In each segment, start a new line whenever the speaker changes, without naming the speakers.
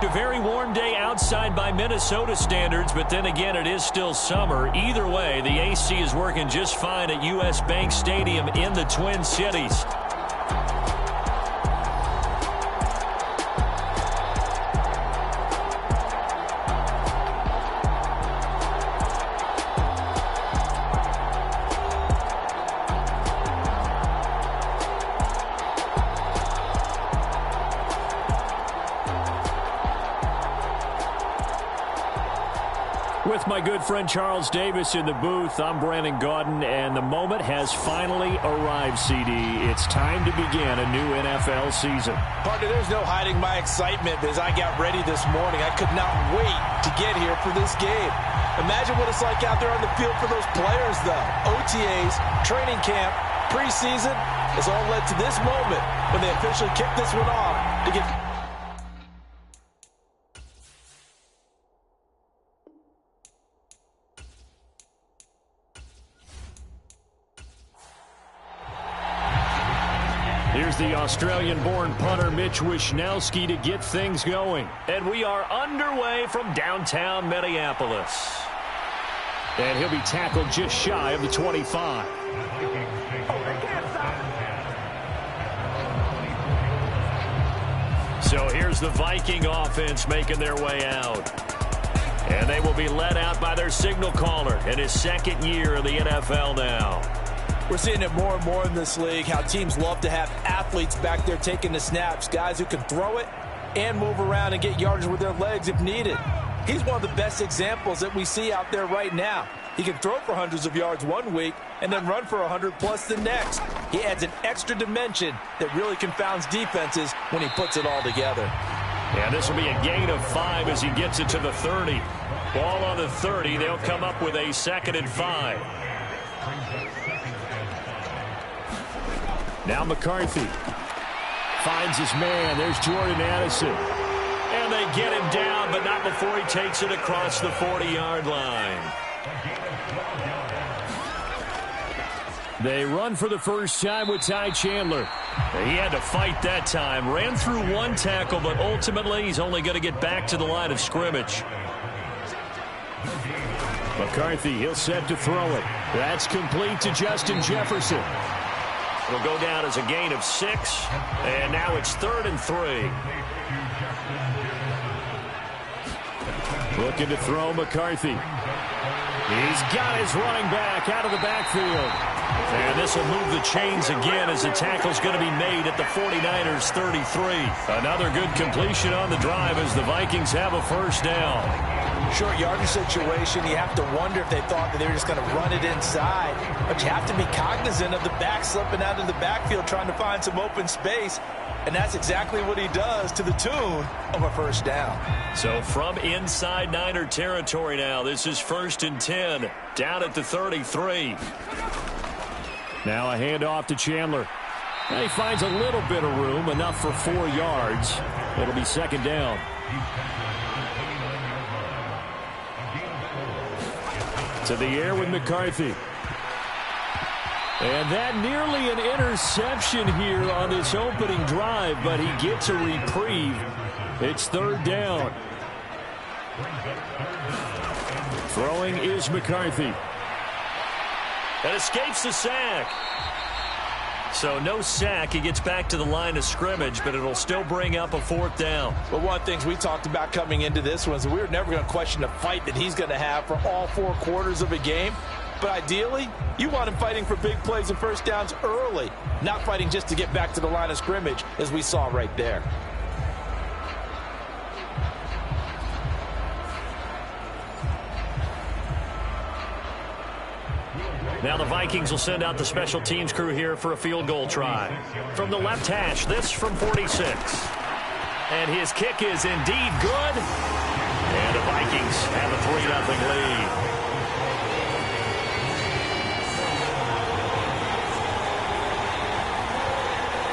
A very warm day outside by Minnesota standards, but then again, it is still summer. Either way, the AC is working just fine at U.S. Bank Stadium in the Twin Cities. With my good friend Charles Davis in the booth, I'm Brandon Gaudin, and the moment has finally arrived, CD. It's time to begin a new NFL season.
Partner, there's no hiding my excitement as I got ready this morning. I could not wait to get here for this game. Imagine what it's like out there on the field for those players, though. OTAs, training camp, preseason has all led to this moment when they officially kick this one off to get...
Here's the Australian-born punter Mitch Wishnowsky to get things going. And we are underway from downtown Minneapolis. And he'll be tackled just shy of the 25. So here's the Viking offense making their way out. And they will be led out by their signal caller in his second year in the NFL now.
We're seeing it more and more in this league, how teams love to have athletes back there taking the snaps, guys who can throw it and move around and get yardage with their legs if needed. He's one of the best examples that we see out there right now. He can throw for hundreds of yards one week and then run for 100+ the next. He adds an extra dimension that really confounds defenses when he puts it all together.
Yeah, this will be a gain of 5 as he gets it to the 30. Ball on the 30. They'll come up with a 2nd and 5. Now McCarthy finds his man. There's Jordan Addison. And they get him down, but not before he takes it across the 40-yard line. They run for the first time with Ty Chandler. He had to fight that time. Ran through one tackle, but ultimately he's only going to get back to the line of scrimmage. McCarthy, he'll set to throw it. That's complete to Justin Jefferson. It'll go down as a gain of 6, and now it's 3rd and 3. Looking to throw McCarthy. He's got his running back out of the backfield. And this will move the chains again as the tackle's going to be made at the 49ers 33. Another good completion on the drive as the Vikings have a first down.
Short yardage situation, you have to wonder if they thought that they were just going to run it inside. But you have to be cognizant of the back slipping out of the backfield trying to find some open space. And that's exactly what he does to the tune of a first down.
So from inside Niner territory now, this is 1st and 10, down at the 33. Now a handoff to Chandler. And he finds a little bit of room, enough for 4 yards. It'll be 2nd down. To the air with McCarthy. And that nearly an interception here on this opening drive, but he gets a reprieve. It's 3rd down. Throwing is McCarthy. And escapes the sack. So no sack. He gets back to the line of scrimmage, but it'll still bring up a 4th down.
But one of the things we talked about coming into this one is we were never going to question the fight that he's going to have for all 4 quarters of a game. But ideally, you want him fighting for big plays and first downs early, not fighting just to get back to the line of scrimmage, as we saw right there.
Now the Vikings will send out the special teams crew here for a field goal try. From the left hash, this from 46. And his kick is indeed good. And the Vikings have a 3-0 lead.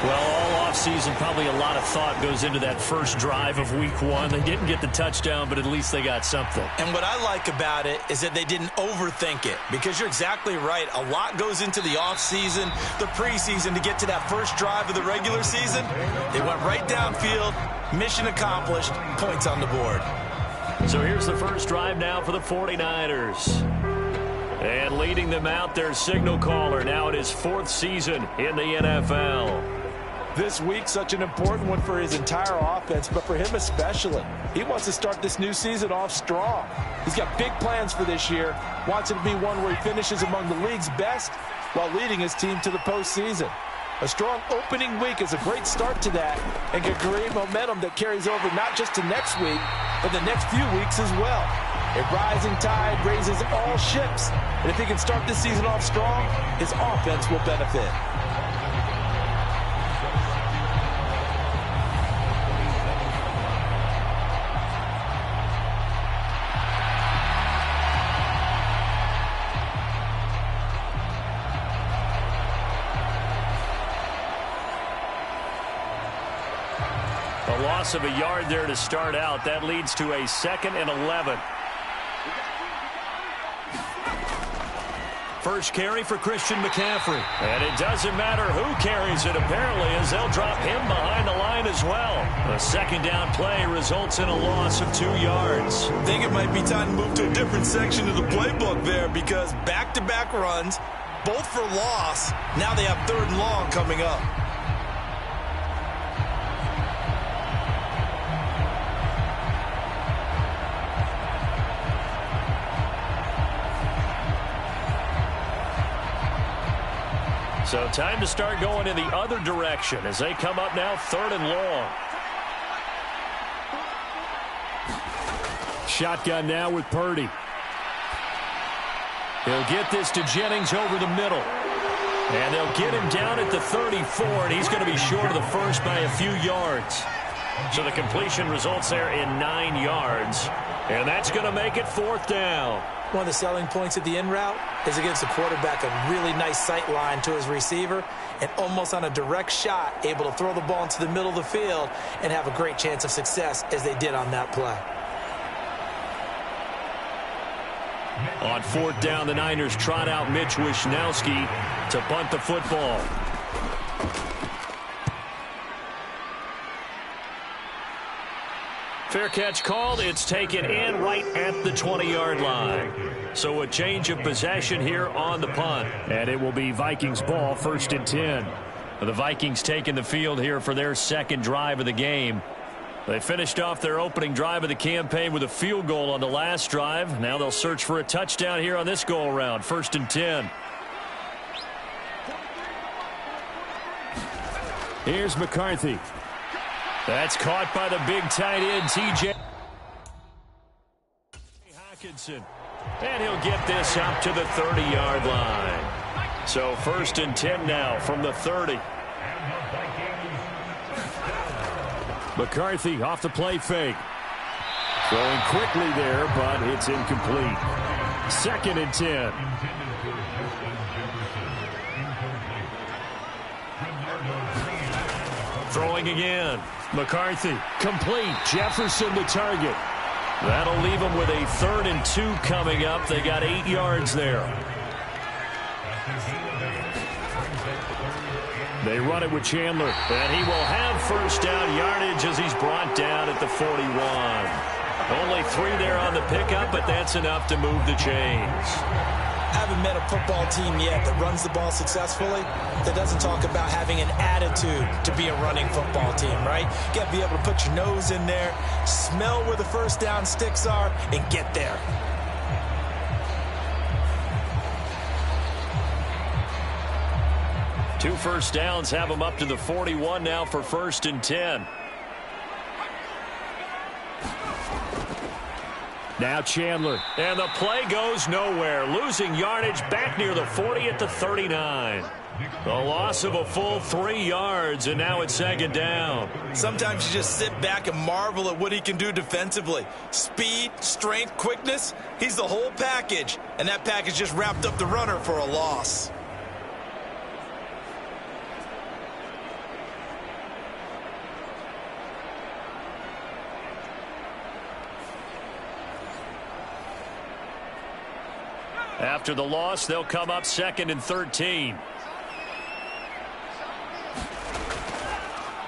Well, all offseason, probably a lot of thought goes into that first drive of week 1. They didn't get the touchdown, but at least they got something.
And what I like about it is that they didn't overthink it, because you're exactly right. A lot goes into the offseason, the preseason, to get to that first drive of the regular season. They went right downfield, Mission accomplished. Points on the board.
So here's the first drive now for the 49ers. And leading them out, their signal caller, now in his 4th season in the NFL.
This week, such an important one for his entire offense, but for him especially. He wants to start this new season off strong. He's got big plans for this year. Wants it to be one where he finishes among the league's best while leading his team to the postseason. A strong opening week is a great start to that and can create momentum that carries over not just to next week, but the next few weeks as well. A rising tide raises all ships, and if he can start this season off strong, his offense will benefit.
A loss of a yard there to start out. That leads to a 2nd and 11. First carry for Christian McCaffrey. And it doesn't matter who carries it, apparently, as they'll drop him behind the line as well. A 2nd down play results in a loss of 2 yards.
I think it might be time to move to a different section of the playbook there, because back-to-back runs, both for loss. Now they have 3rd and long coming up.
So time to start going in the other direction as they come up now 3rd and long. Shotgun now with Purdy. He'll get this to Jennings over the middle. And they'll get him down at the 34, and he's going to be short of the first by a few yards. So the completion results there in 9 yards. And that's going to make it 4th down.
One of the selling points of the in route is it gives the quarterback a really nice sight line to his receiver, and almost on a direct shot, able to throw the ball into the middle of the field and have a great chance of success as they did on that play.
On 4th down, the Niners trot out Mitch Wishnowski to punt the football. Fair catch called. It's taken in right at the 20-yard line. So a change of possession here on the punt. And it will be Vikings ball, 1st and 10. The Vikings taking the field here for their 2nd drive of the game. They finished off their opening drive of the campaign with a field goal on the last drive. Now they'll search for a touchdown here on this go-around, 1st and 10. Here's McCarthy. That's caught by the big tight end, T.J. Hockenson. And he'll get this up to the 30-yard line. So 1st and 10 now from the 30. McCarthy off the play fake. Throwing quickly there, but it's incomplete. 2nd and 10. Throwing again. McCarthy, complete. Jefferson the target. That'll leave them with a 3rd and 2 coming up. They got 8 yards there. They run it with Chandler, and he will have 1st down yardage as he's brought down at the 41. Only 3 there on the pickup, but that's enough to move the chains.
I haven't met a football team yet that runs the ball successfully that doesn't talk about having an attitude to be a running football team, right? You got to be able to put your nose in there, smell where the 1st down sticks are, and get there.
Two 1st downs have them up to the 41 now for 1st and 10. Now Chandler. And the play goes nowhere. Losing yardage back near the 40 at the 39. The loss of a full 3 yards, and now it's 2nd down.
Sometimes you just sit back and marvel at what he can do defensively. Speed, strength, quickness. He's the whole package. And that package just wrapped up the runner for a loss.
After the loss, they'll come up 2nd and 13.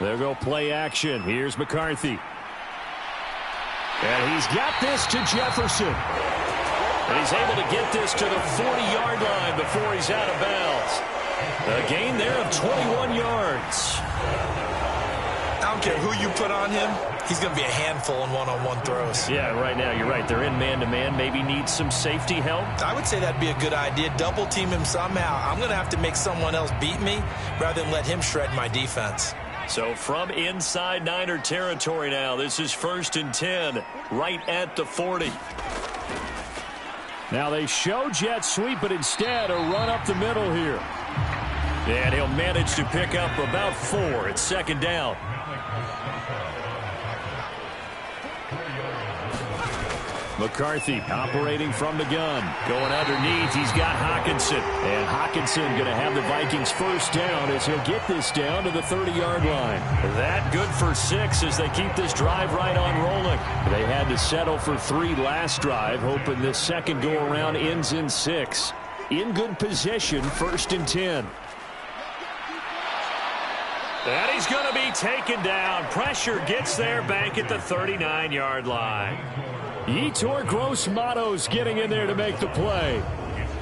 There go play action. Here's McCarthy. And he's got this to Jefferson. And he's able to get this to the 40-yard line before he's out of bounds. A gain there of 21 yards.
I don't care who you put on him. He's going to be a handful in one-on-one throws.
Yeah, right now you're right. They're in man-to-man. Maybe needs some safety help.
I would say that'd be a good idea. Double team him somehow. I'm going to have to make someone else beat me rather than let him shred my defense.
So from inside Niner territory now, this is 1st and 10, right at the 40. Now they show jet sweep, but instead a run up the middle here. And he'll manage to pick up about 4. It's 2nd down. McCarthy operating from the gun. Going underneath, he's got Hockenson. And Hockenson going to have the Vikings 1st down as he'll get this down to the 30-yard line. That good for 6 as they keep this drive right on rolling. They had to settle for 3 last drive, hoping this second go-around ends in 6. In good position, 1st and 10. And he's going to be taken down. Pressure gets there back at the 39-yard line. Yetur Gross-Matos getting in there to make the play.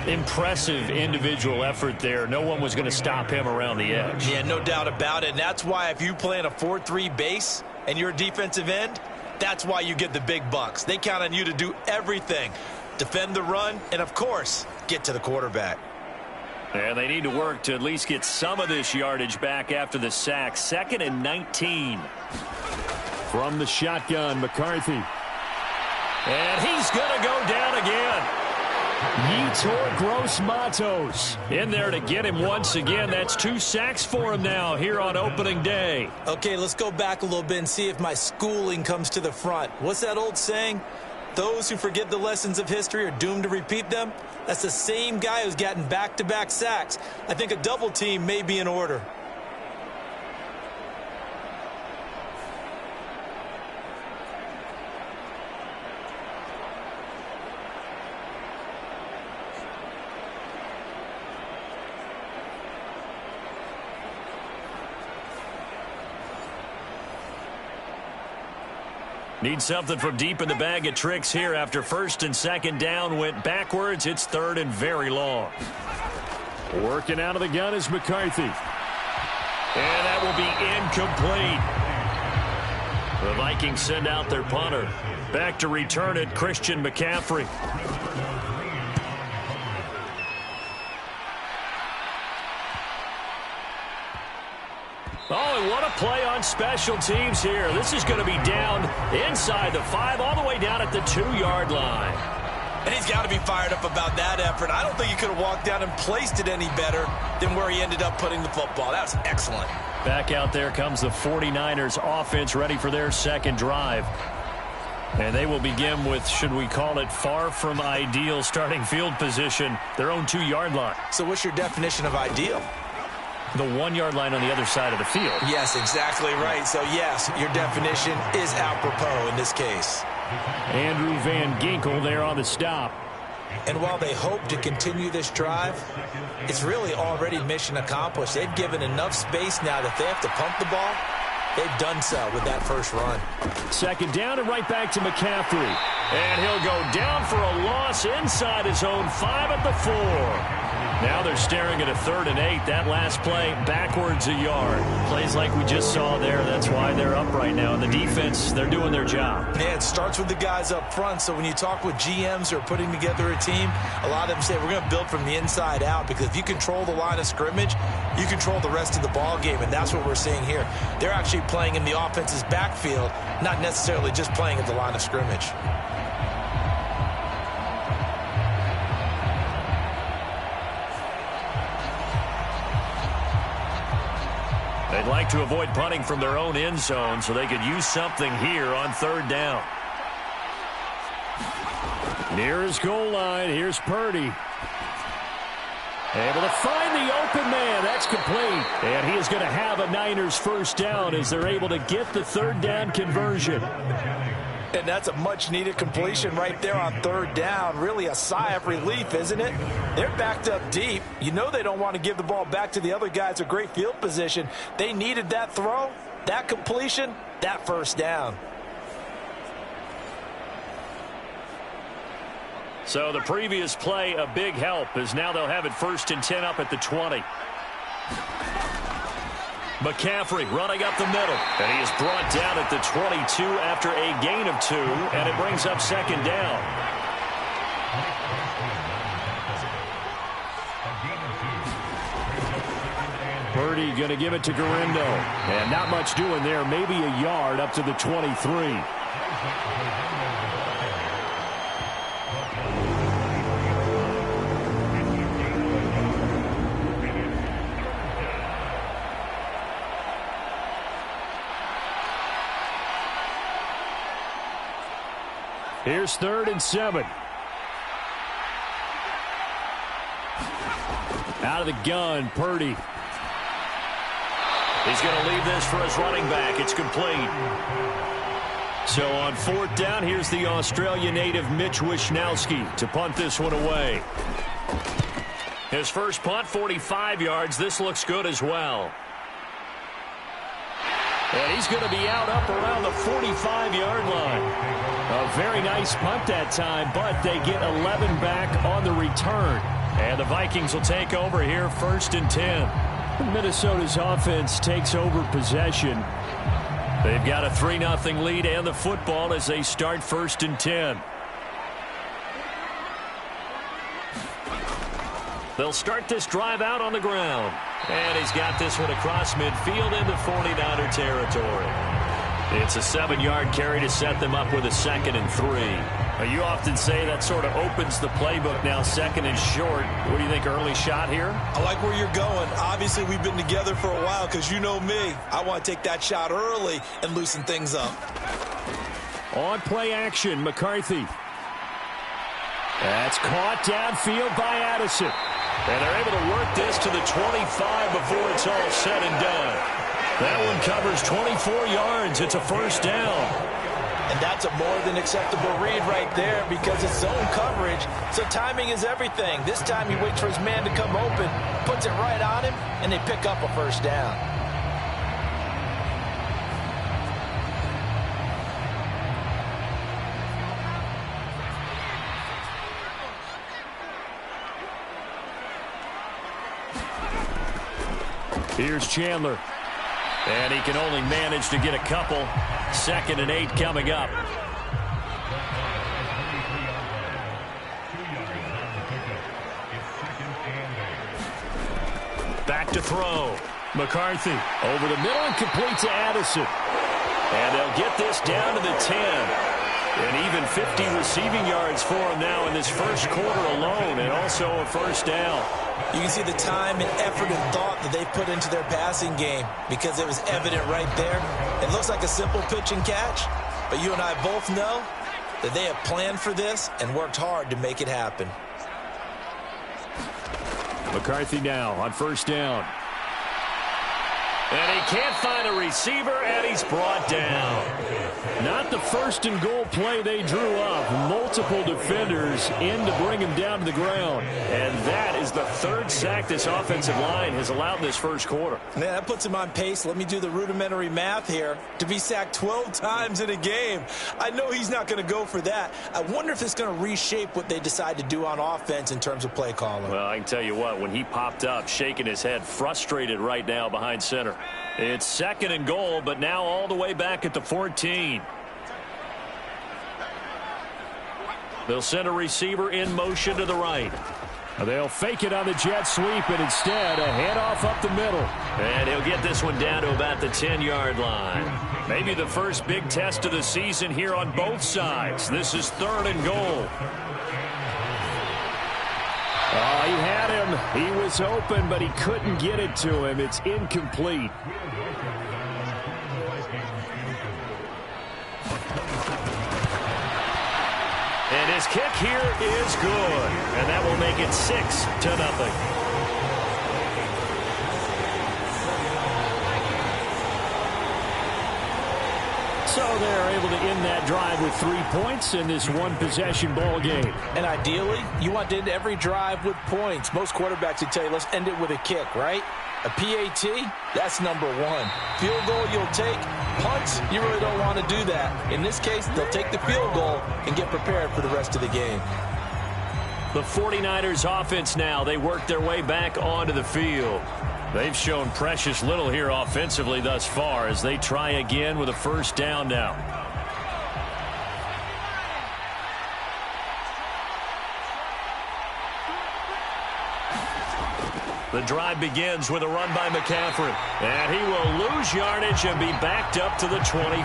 Impressive individual effort there. No one was going to stop him around the edge.
Yeah, no doubt about it. And that's why if you play in a 4-3 base and you're a defensive end, that's why you get the big bucks. They count on you to do everything. Defend the run and, of course, get to the quarterback.
And they need to work to at least get some of this yardage back after the sack. 2nd and 19. From the shotgun, McCarthy. And he's going to go down again. Yetur Gross-Matos in there to get him once again. That's 2 sacks for him now here on opening day.
Okay, let's go back a little bit and see if my schooling comes to the front. What's that old saying? Those who forget the lessons of history are doomed to repeat them. That's the same guy who's gotten back-to-back sacks. I think a double team may be in order.
Need something from deep in the bag of tricks here after 1st and 2nd down went backwards. It's 3rd and very long. Working out of the gun is McCarthy. And that will be incomplete. The Vikings send out their punter. Back to return it, Christian McCaffrey. Oh, and what a play on special teams here. This is going to be down inside the 5, all the way down at the 2-yard line.
And he's got to be fired up about that effort. I don't think he could have walked down and placed it any better than where he ended up putting the football. That was excellent.
Back out there comes the 49ers offense ready for their second drive. And they will begin with, should we call it, far from ideal starting field position, their own 2-yard line.
So what's your definition of ideal?
The 1-yard line on the other side of the field.
Yes, exactly right. So, yes, your definition is apropos in this case.
Andrew Van Ginkel there on the stop.
And while they hope to continue this drive, it's really already mission accomplished. They've given enough space now that they have to pump the ball. They've done so with that first run. 2nd down and right back to McCaffrey. And he'll go down for a loss inside his own 5 at the 4. Now they're staring at a 3rd and 8. That last play, backwards a yard. Plays like we just saw there. That's why they're up right now. And the defense, they're doing their job. Yeah, it starts with the guys up front. So when you talk with GMs who are putting together a team, a lot of them say we're going to build from the inside out, because if you control the line of scrimmage, you control the rest of the ball game, and that's what we're seeing here. They're actually playing in the offense's backfield, not necessarily just playing at the line of scrimmage.
They'd like to avoid punting from their own end zone so they could use something here on 3rd down. Near his goal line, here's Purdy. Able to find the open man. That's complete. And he is going to have a Niners 1st down as they're able to get the 3rd down conversion.
And that's a much-needed completion right there on 3rd down. Really a sigh of relief, isn't it? They're backed up deep. You know they don't want to give the ball back to the other guys a great field position. They needed that throw, That completion, that first down.
So the previous play, a big help, as now they'll have it 1st and 10 up at the 20. McCaffrey running up the middle, and he is brought down at the 22 after a gain of 2, and it brings up 2nd down. Purdy going to give it to Garindo, and not much doing there, maybe a yard up to the 23. Here's 3rd and 7. Out of the gun, Purdy. He's going to leave this for his running back. It's complete. So on 4th down, here's the Australia native Mitch Wishnowsky to punt this one away. His first punt, 45 yards. This looks good as well. And he's going to be out up around the 45-yard line. A very nice punt that time, but they get 11 back on the return. And the Vikings will take over here 1st and 10. Minnesota's offense takes over possession. They've got a 3-0 lead and the football as they start 1st and 10. They'll start this drive out on the ground. And he's got this one across midfield into 49er territory. It's a 7-yard carry to set them up with a 2nd and 3. Now, you often say that sort of opens the playbook now, 2nd and short. What do you think, early shot here?
I like where you're going. Obviously, we've been together for a while because you know me. I want to take that shot early and loosen things up.
On play action, McCarthy. That's caught downfield by Addison. And they're able to work this to the 25 before it's all said and done. That one covers 24 yards. It's a 1st down.
And that's a more than acceptable read right there because it's zone coverage, so timing is everything. This time he waits for his man to come open, puts it right on him, and they pick up a 1st down.
Here's Chandler. And he can only manage to get a couple. 2nd and 8 coming up. Back to throw. McCarthy over the middle and complete to Addison. And they'll get this down to the 10. And even 50 receiving yards for him now in this first quarter alone, and also a 1st down.
You can see the time and effort and thought that they put into their passing game because it was evident right there. It looks like a simple pitch and catch, but you and I both know that they have planned for this and worked hard to make it happen.
McCarthy now on 1st down. And he can't find a receiver, and he's brought down. Not the 1st and goal play they drew up. Multiple defenders in to bring him down to the ground. And that is the 3rd sack this offensive line has allowed in this first quarter.
Man, that puts him on pace. Let me do the rudimentary math here. To be sacked 12 times in a game. I know he's not going to go for that. I wonder if it's going to reshape what they decide to do on offense in terms of play calling.
Well, I can tell you what, when he popped up, shaking his head, frustrated right now behind center. It's 2nd and goal, but now all the way back at the 14. They'll send a receiver in motion to the right. They'll fake it on the jet sweep, and instead a handoff up the middle. And he'll get this one down to about the 10-yard line. Maybe the first big test of the season here on both sides. This is 3rd and goal. Oh, he had him. He was open, but he couldn't get it to him. It's incomplete. And his kick here is good. And that will make it 6-0. So they're able to end that drive with 3 points in this one-possession ball game.
And ideally, you want to end every drive with points. Most quarterbacks would tell you, let's end it with a kick, right? A PAT, that's number one. Field goal you'll take. Punts, you really don't want to do that. In this case, they'll take the field goal and get prepared for the rest of the game.
The 49ers offense now, they work their way back onto the field. They've shown precious little here offensively thus far as they try again with a first down now. The drive begins with a run by McCaffrey. And he will lose yardage and be backed up to the 24.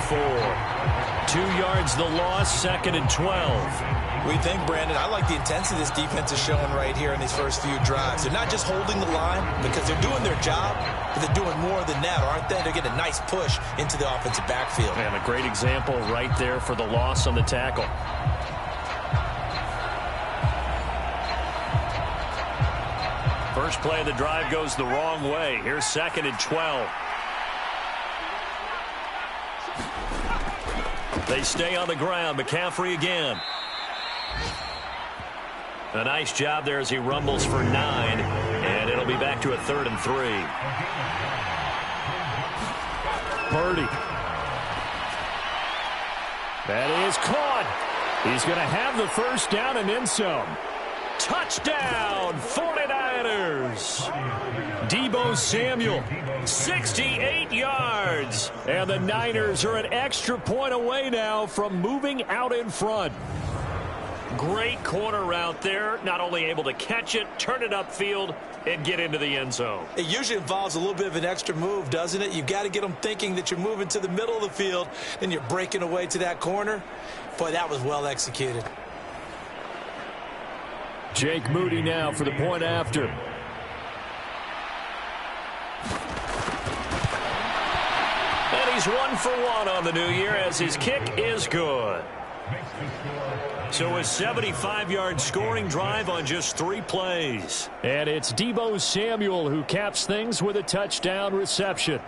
2 yards the loss, 2nd and 12.
We think, Brandon, I like the intensity this defense is showing right here in these first few drives. They're not just holding the line because they're doing their job, but they're doing more than that, aren't they? They're getting a nice push into the offensive backfield.
And a great example right there for the loss on the tackle. First play of the drive goes the wrong way. Here's 2nd and 12. They stay on the ground. McCaffrey again. A nice job there as he rumbles for 9. And it'll be back to a 3rd and 3. Purdy. That is caught. He's going to have the first down and then some. Touchdown, 49ers. Deebo Samuel, 68 yards. And the Niners are an extra point away now from moving out in front. Great corner route there. Not only able to catch it, turn it upfield, and get into the end zone.
It usually involves a little bit of an extra move, doesn't it? You've got to get them thinking that you're moving to the middle of the field, and you're breaking away to that corner. Boy, that was well executed.
Jake Moody now for the point after. And he's 1 for 1 on the new year as his kick is good. So a 75-yard scoring drive on just 3 plays. And it's Deebo Samuel who caps things with a touchdown reception.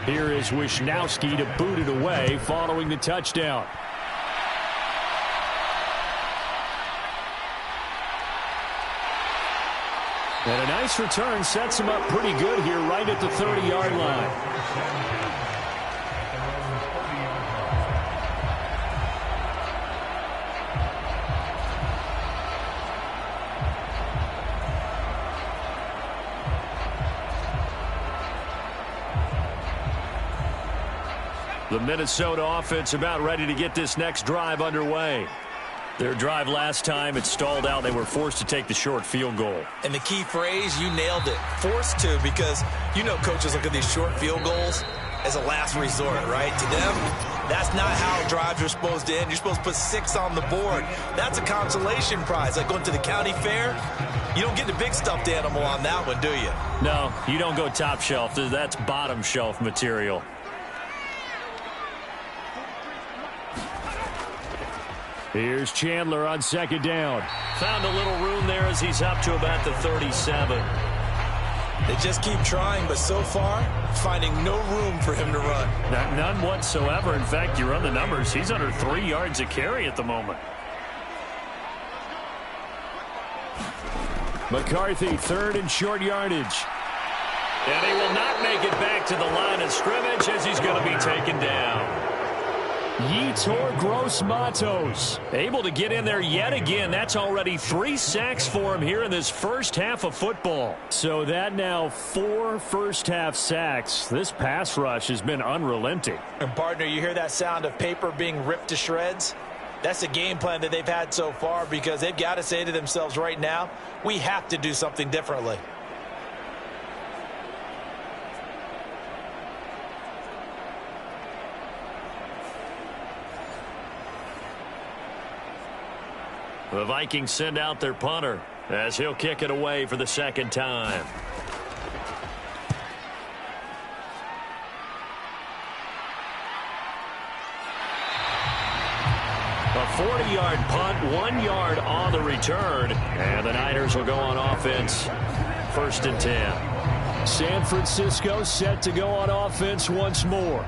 Here is Wisnowski to boot it away following the touchdown. And a nice return sets him up pretty good here right at the 30-yard line. The Minnesota offense about ready to get this next drive underway. Their drive last time, it stalled out. They were forced to take the short field goal.
And the key phrase, you nailed it. Forced to, because you know coaches look at these short field goals as a last resort, right? To them, that's not how drives are supposed to end. You're supposed to put 6 on the board. That's a consolation prize. Like going to the county fair, you don't get the big stuffed animal on that one, do you?
No, you don't go top shelf. That's bottom shelf material. Here's Chandler on 2nd down. Found a little room there as he's up to about the 37.
They just keep trying, but so far, finding no room for him to run.
None whatsoever. In fact, you run the numbers. He's under 3 yards a carry at the moment. McCarthy, 3rd and short yardage. And he will not make it back to the line of scrimmage as he's going to be taken down. Yetur Gross-Matos able to get in there yet again. That's already 3 sacks for him here in this first half of football. So that now 4 first-half sacks. This pass rush has been unrelenting.
And, partner, you hear that sound of paper being ripped to shreds? That's the game plan that they've had so far because they've got to say to themselves right now, we have to do something differently.
The Vikings send out their punter as he'll kick it away for the 2nd time. A 40-yard punt, 1 yard on the return, and the Niners will go on offense. 1st and 10. San Francisco set to go on offense once more.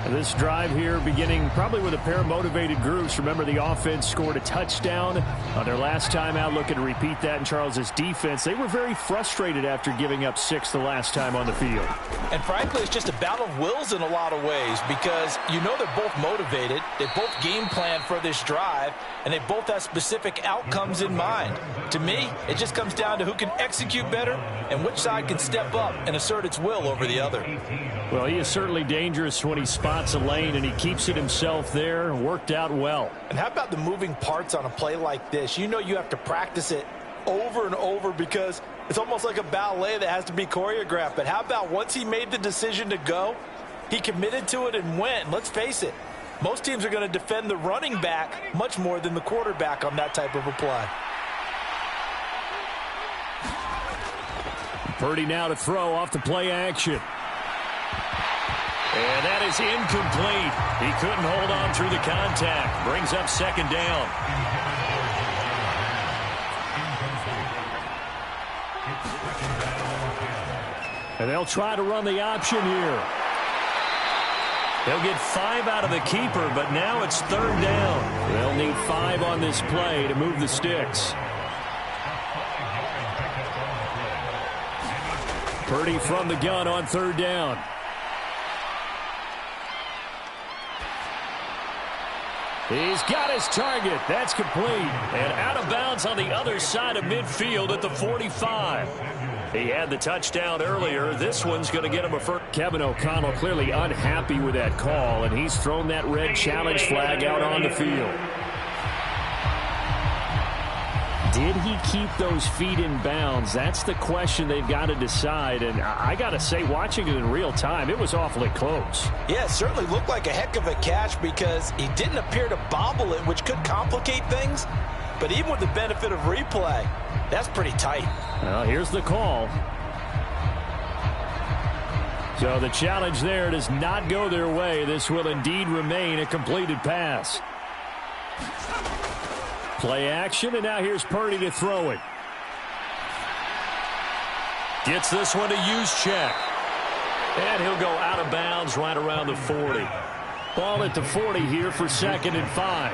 This drive here beginning probably with a pair of motivated groups. Remember, the offense scored a touchdown on their last time out, looking to repeat that in Charles's defense. They were very frustrated after giving up 6 the last time on the field.
And frankly, it's just a battle of wills in a lot of ways because you know they're both motivated. They both game plan for this drive, and they both have specific outcomes in mind. To me, it just comes down to who can execute better and which side can step up and assert its will over the other.
Well, he is certainly dangerous when he spots a lane, and he keeps it himself there. Worked out well.
And how about the moving parts on a play like this? You know you have to practice it over and over because it's almost like a ballet that has to be choreographed. But how about once he made the decision to go, he committed to it and went. Let's face it, most teams are going to defend the running back much more than the quarterback on that type of a play.
Purdy now to throw off the play action. And that is incomplete. He couldn't hold on through the contact. Brings up second down. And they'll try to run the option here. They'll get 5 out of the keeper, but now it's third down. They'll need 5 on this play to move the sticks. Purdy from the gun on third down. He's got his target. That's complete. And out of bounds on the other side of midfield at the 45. He had the touchdown earlier. This one's going to get him a first. Kevin O'Connell clearly unhappy with that call, and he's thrown that red challenge flag out on the field. Did he keep those feet in bounds? That's the question they've got to decide. And I got to say, watching it in real time, it was awfully close.
Yeah, it certainly looked like a heck of a catch because he didn't appear to bobble it, which could complicate things. But even with the benefit of replay, that's pretty tight.
Well, here's the call. So the challenge there does not go their way. This will indeed remain a completed pass. Play action, and now here's Purdy to throw it. Gets this one to Juszczyk. And he'll go out of bounds right around the 40. Ball at the 40 here for 2nd and 5.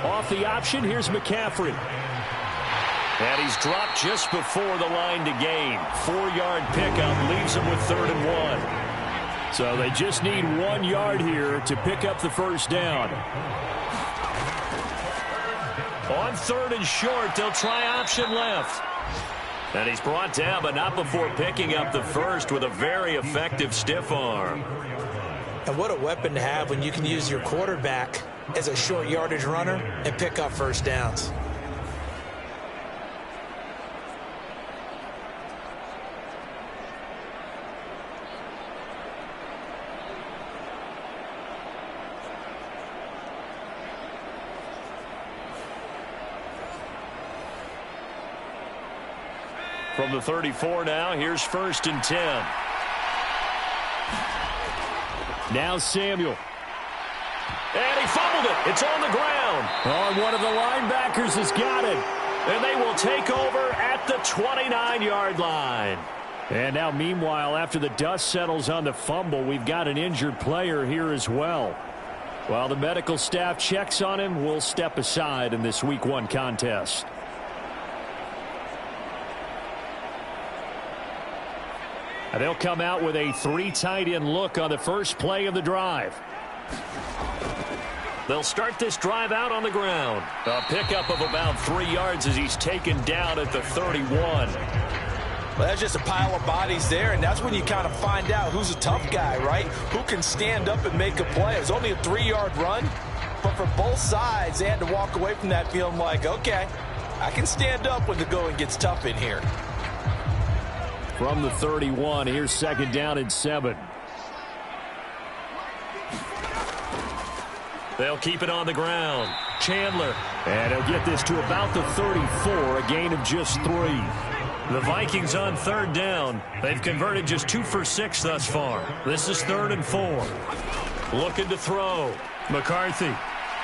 Off the option, here's McCaffrey. And he's dropped just before the line to gain. 4-yard pickup leaves him with 3rd and 1. So they just need 1 yard here to pick up the first down. On 3rd and short, they'll try option left. And he's brought down, but not before picking up the first with a very effective stiff arm.
And what a weapon to have when you can use your quarterback as a short yardage runner and pick up first downs.
From the 34 now, here's 1st and 10. Now Samuel. And he fumbled it. It's on the ground. Oh, one of the linebackers has got it. And they will take over at the 29-yard line. And now, meanwhile, after the dust settles on the fumble, we've got an injured player here as well. While the medical staff checks on him, we'll step aside in this Week 1 contest. And they'll come out with a 3 tight end look on the first play of the drive. They'll start this drive out on the ground. A pickup of about 3 yards as he's taken down at the 31.
Well, that's just a pile of bodies there, and that's when you kind of find out who's a tough guy, right? Who can stand up and make a play. It was only a 3-yard run, but for both sides, they had to walk away from that feeling like, okay, I can stand up when the going gets tough in here.
From the 31, here's 2nd down and 7. They'll keep it on the ground. Chandler. And he'll get this to about the 34, a gain of just 3. The Vikings on 3rd down. They've converted just 2 for 6 thus far. This is 3rd and 4. Looking to throw. McCarthy.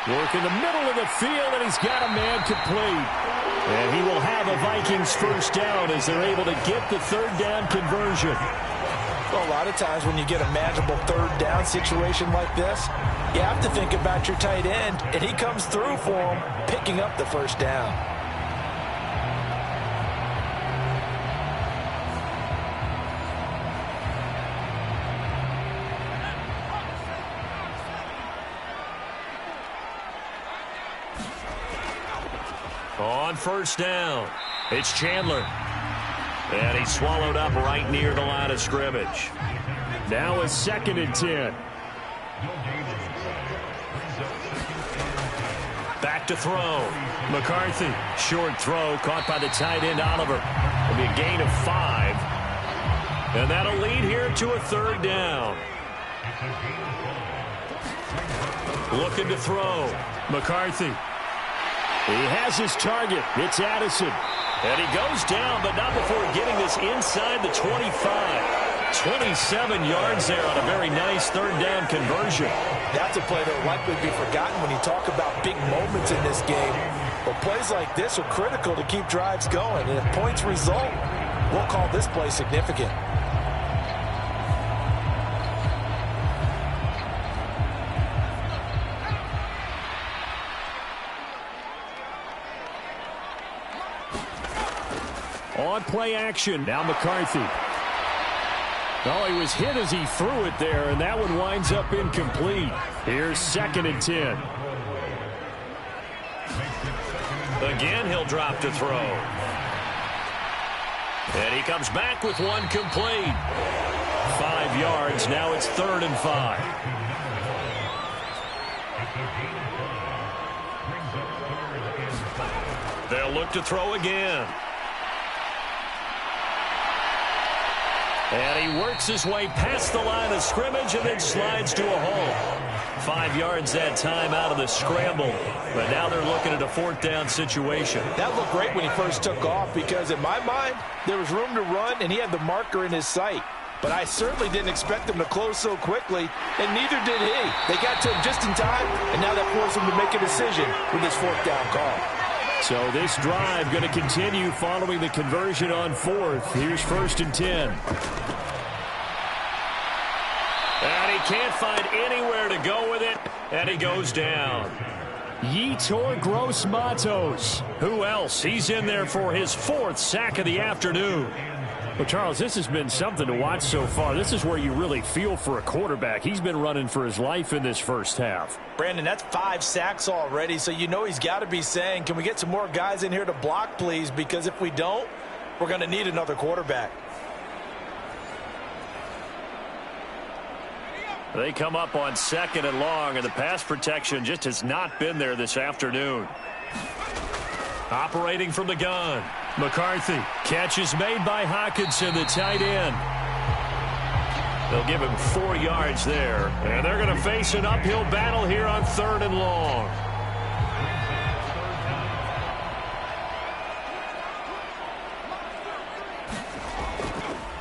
Working the middle of the field, and he's got a man complete. And he will have a Vikings first down as they're able to get the 3rd down conversion.
Well, a lot of times when you get a manageable third down situation like this, you have to think about your tight end, and he comes through for him, picking up the first down.
On first down, it's Chandler. And he's swallowed up right near the line of scrimmage. Now a 2nd and 10. Back to throw. McCarthy. Short throw caught by the tight end Oliver. It'll be a gain of 5. And that'll lead here to a 3rd down. Looking to throw. McCarthy. He has his target. It's Addison. And he goes down, but not before getting this inside the 25. 27 yards there on a very nice 3rd down conversion.
That's a play that will likely be forgotten when you talk about big moments in this game. But plays like this are critical to keep drives going. And if points result, we'll call this play significant.
On play action, now McCarthy. Oh, he was hit as he threw it there, and that one winds up incomplete. Here's 2nd and 10. Again, he'll drop to throw. And he comes back with one complete. 5 yards, now it's 3rd and 5. They'll look to throw again. And he works his way past the line of scrimmage and then slides to a hole. 5 yards that time out of the scramble. But now they're looking at a 4th down situation.
That looked great when he first took off because in my mind, there was room to run and he had the marker in his sight. But I certainly didn't expect him to close so quickly, and neither did he. They got to him just in time, and now that forced him to make a decision with his 4th down call.
So this drive going to continue following the conversion on 4th. Here's 1st and 10. And he can't find anywhere to go with it, and he goes down. Yetur Gross-Matos. Who else? He's in there for his 4th sack of the afternoon. Well, Charles, this has been something to watch so far. This is where you really feel for a quarterback. He's been running for his life in this first half.
Brandon, that's 5 sacks already, so you know he's got to be saying, can we get some more guys in here to block, please? Because if we don't, we're going to need another quarterback.
They come up on 2nd and long, and the pass protection just has not been there this afternoon. Operating from the gun. McCarthy. Catch is made by Hockenson, the tight end. They'll give him 4 yards there. And they're going to face an uphill battle here on 3rd and long.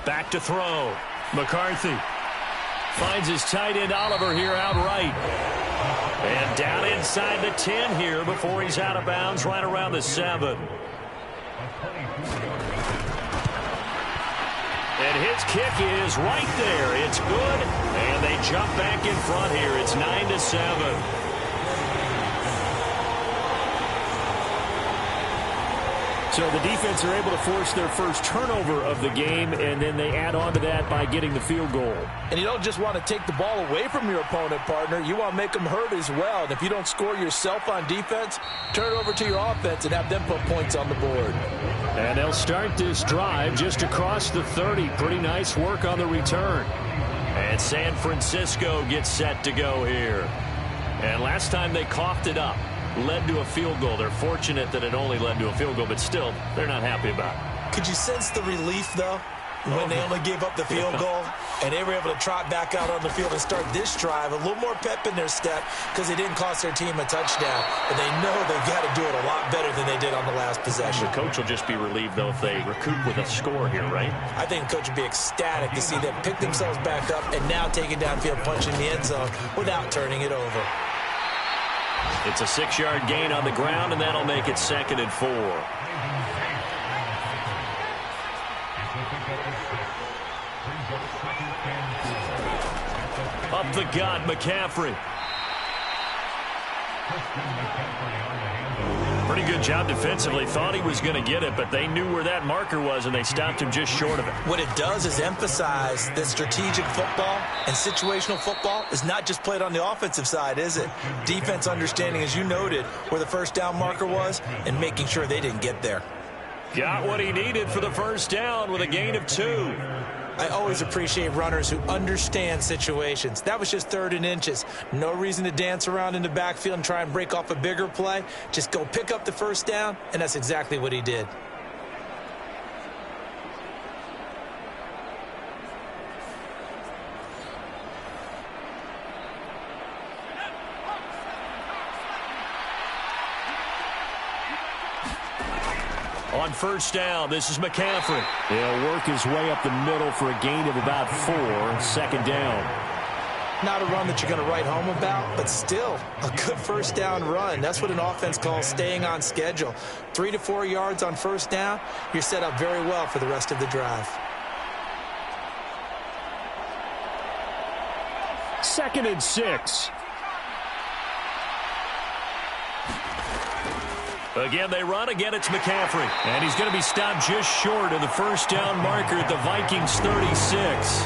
Back to throw. McCarthy. Finds his tight end Oliver here outright. And down inside the 10 here before he's out of bounds right around the 7. And his kick is right there. It's good. And they jump back in front here. It's 9-7. So the defense are able to force their first turnover of the game, and then they add on to that by getting the field goal.
And you don't just want to take the ball away from your opponent, partner. You want to make them hurt as well. And if you don't score yourself on defense, turn it over to your offense and have them put points on the board.
And they'll start this drive just across the 30. Pretty nice work on the return. And San Francisco gets set to go here. And last time they coughed it up. Led to a field goal. They're fortunate that it only led to a field goal, but still, they're not happy about it.
Could you sense the relief, though, when they only gave up the field goal and they were able to trot back out on the field and start this drive? A little more pep in their step because they didn't cost their team a touchdown, but they know they've got to do it a lot better than they did on the last possession.
The coach will just be relieved, though, if they recoup with a score here, right?
I think the coach would be ecstatic to see them pick themselves back up and now take it downfield, punching the end zone without turning it over.
It's a 6-yard gain on the ground, and that'll make it 2nd and 4. Up the gut, McCaffrey. Pretty good job defensively. Thought he was going to get it, but they knew where that marker was, and they stopped him just short of it.
What it does is emphasize that strategic football and situational football is not just played on the offensive side, is it? Defense understanding, as you noted, where the first down marker was and making sure they didn't get there.
Got what he needed for the first down with a gain of 2.
I always appreciate runners who understand situations. That was just 3rd and inches. No reason to dance around in the backfield and try and break off a bigger play. Just go pick up the first down, and that's exactly what he did.
On first down, this is McCaffrey. He'll work his way up the middle for a gain of about 4. 2nd down.
Not a run that you're going to write home about, but still a good first down run. That's what an offense calls staying on schedule. 3 to 4 yards on first down, you're set up very well for the rest of the drive.
2nd and 6. Again, they run. Again, it's McCaffrey. And he's going to be stopped just short of the first down marker at the Vikings 36.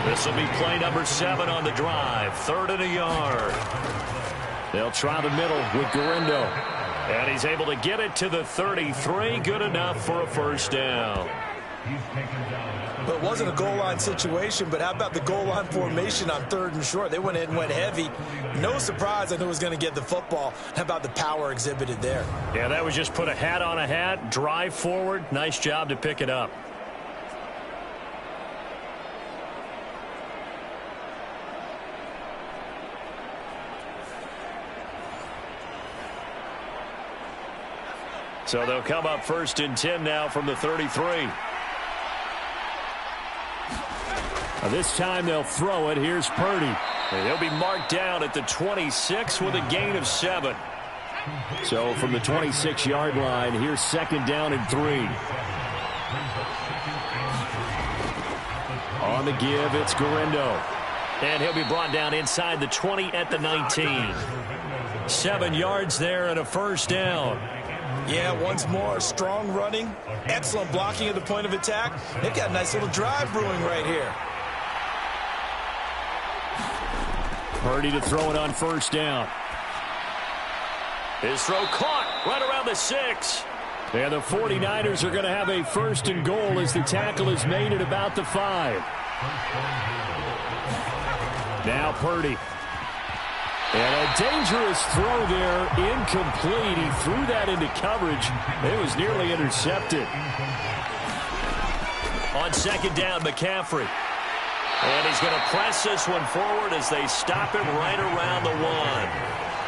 This will be play number 7 on the drive. 3rd and a yard. They'll try the middle with Gorindo. And he's able to get it to the 33. Good enough for a first down.
Well, it wasn't a goal line situation, but how about the goal line formation on 3rd and short? They went in and went heavy. No surprise I knew was going to get the football. How about the power exhibited there?
Yeah, that was just put a hat on a hat, drive forward. Nice job to pick it up. So they'll come up 1st and 10 now from the 33. This time they'll throw it. Here's Purdy. And he'll be marked down at the 26 with a gain of 7. So from the 26-yard line, here's 2nd down and 3. On the give, it's Gorindo. And he'll be brought down inside the 20 at the 19. 7 yards there and a first down.
Yeah, once more, strong running, excellent blocking at the point of attack. They've got a nice little drive brewing right here.
Purdy to throw it on first down. His throw caught right around the 6. And the 49ers are going to have a 1st and goal as the tackle is made at about the 5. Now Purdy. And a dangerous throw there, incomplete. He threw that into coverage. It was nearly intercepted. On 2nd down, McCaffrey. And he's going to press this one forward as they stop him right around the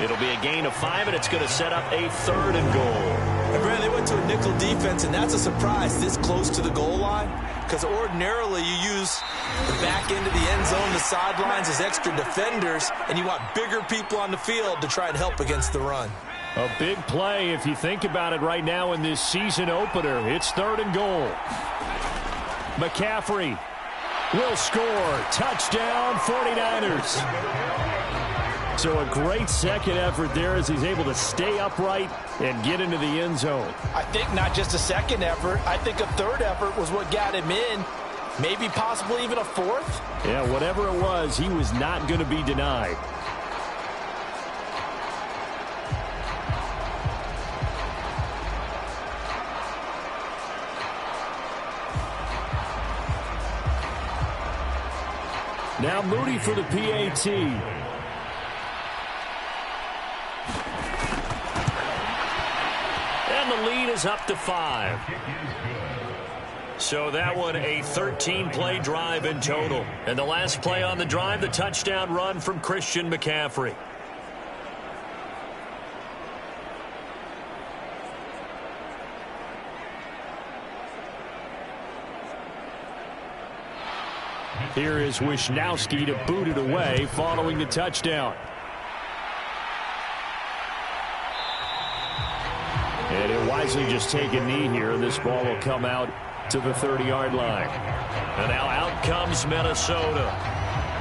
1. It'll be a gain of 5, and it's going to set up a 3rd and goal.
And Brad, they went to a nickel defense, and that's a surprise this close to the goal line, because ordinarily you use the back end of the end zone, the sidelines as extra defenders, and you want bigger people on the field to try and help against the run.
A big play if you think about it right now in this season opener. It's 3rd and goal. McCaffrey will score. Touchdown, 49ers. So a great second effort there as he's able to stay upright and get into the end zone.
I think not just a second effort. I think a 3rd effort was what got him in. Maybe possibly even a 4th.
Yeah, whatever it was, he was not going to be denied. Now Moody for the PAT. And the lead is up to 5. So that one a 13-play drive in total. And the last play on the drive, the touchdown run from Christian McCaffrey. Here is Wisnowski to boot it away following the touchdown. And he'll wisely just take a knee here. This ball will come out to the 30-yard line. And now out comes Minnesota.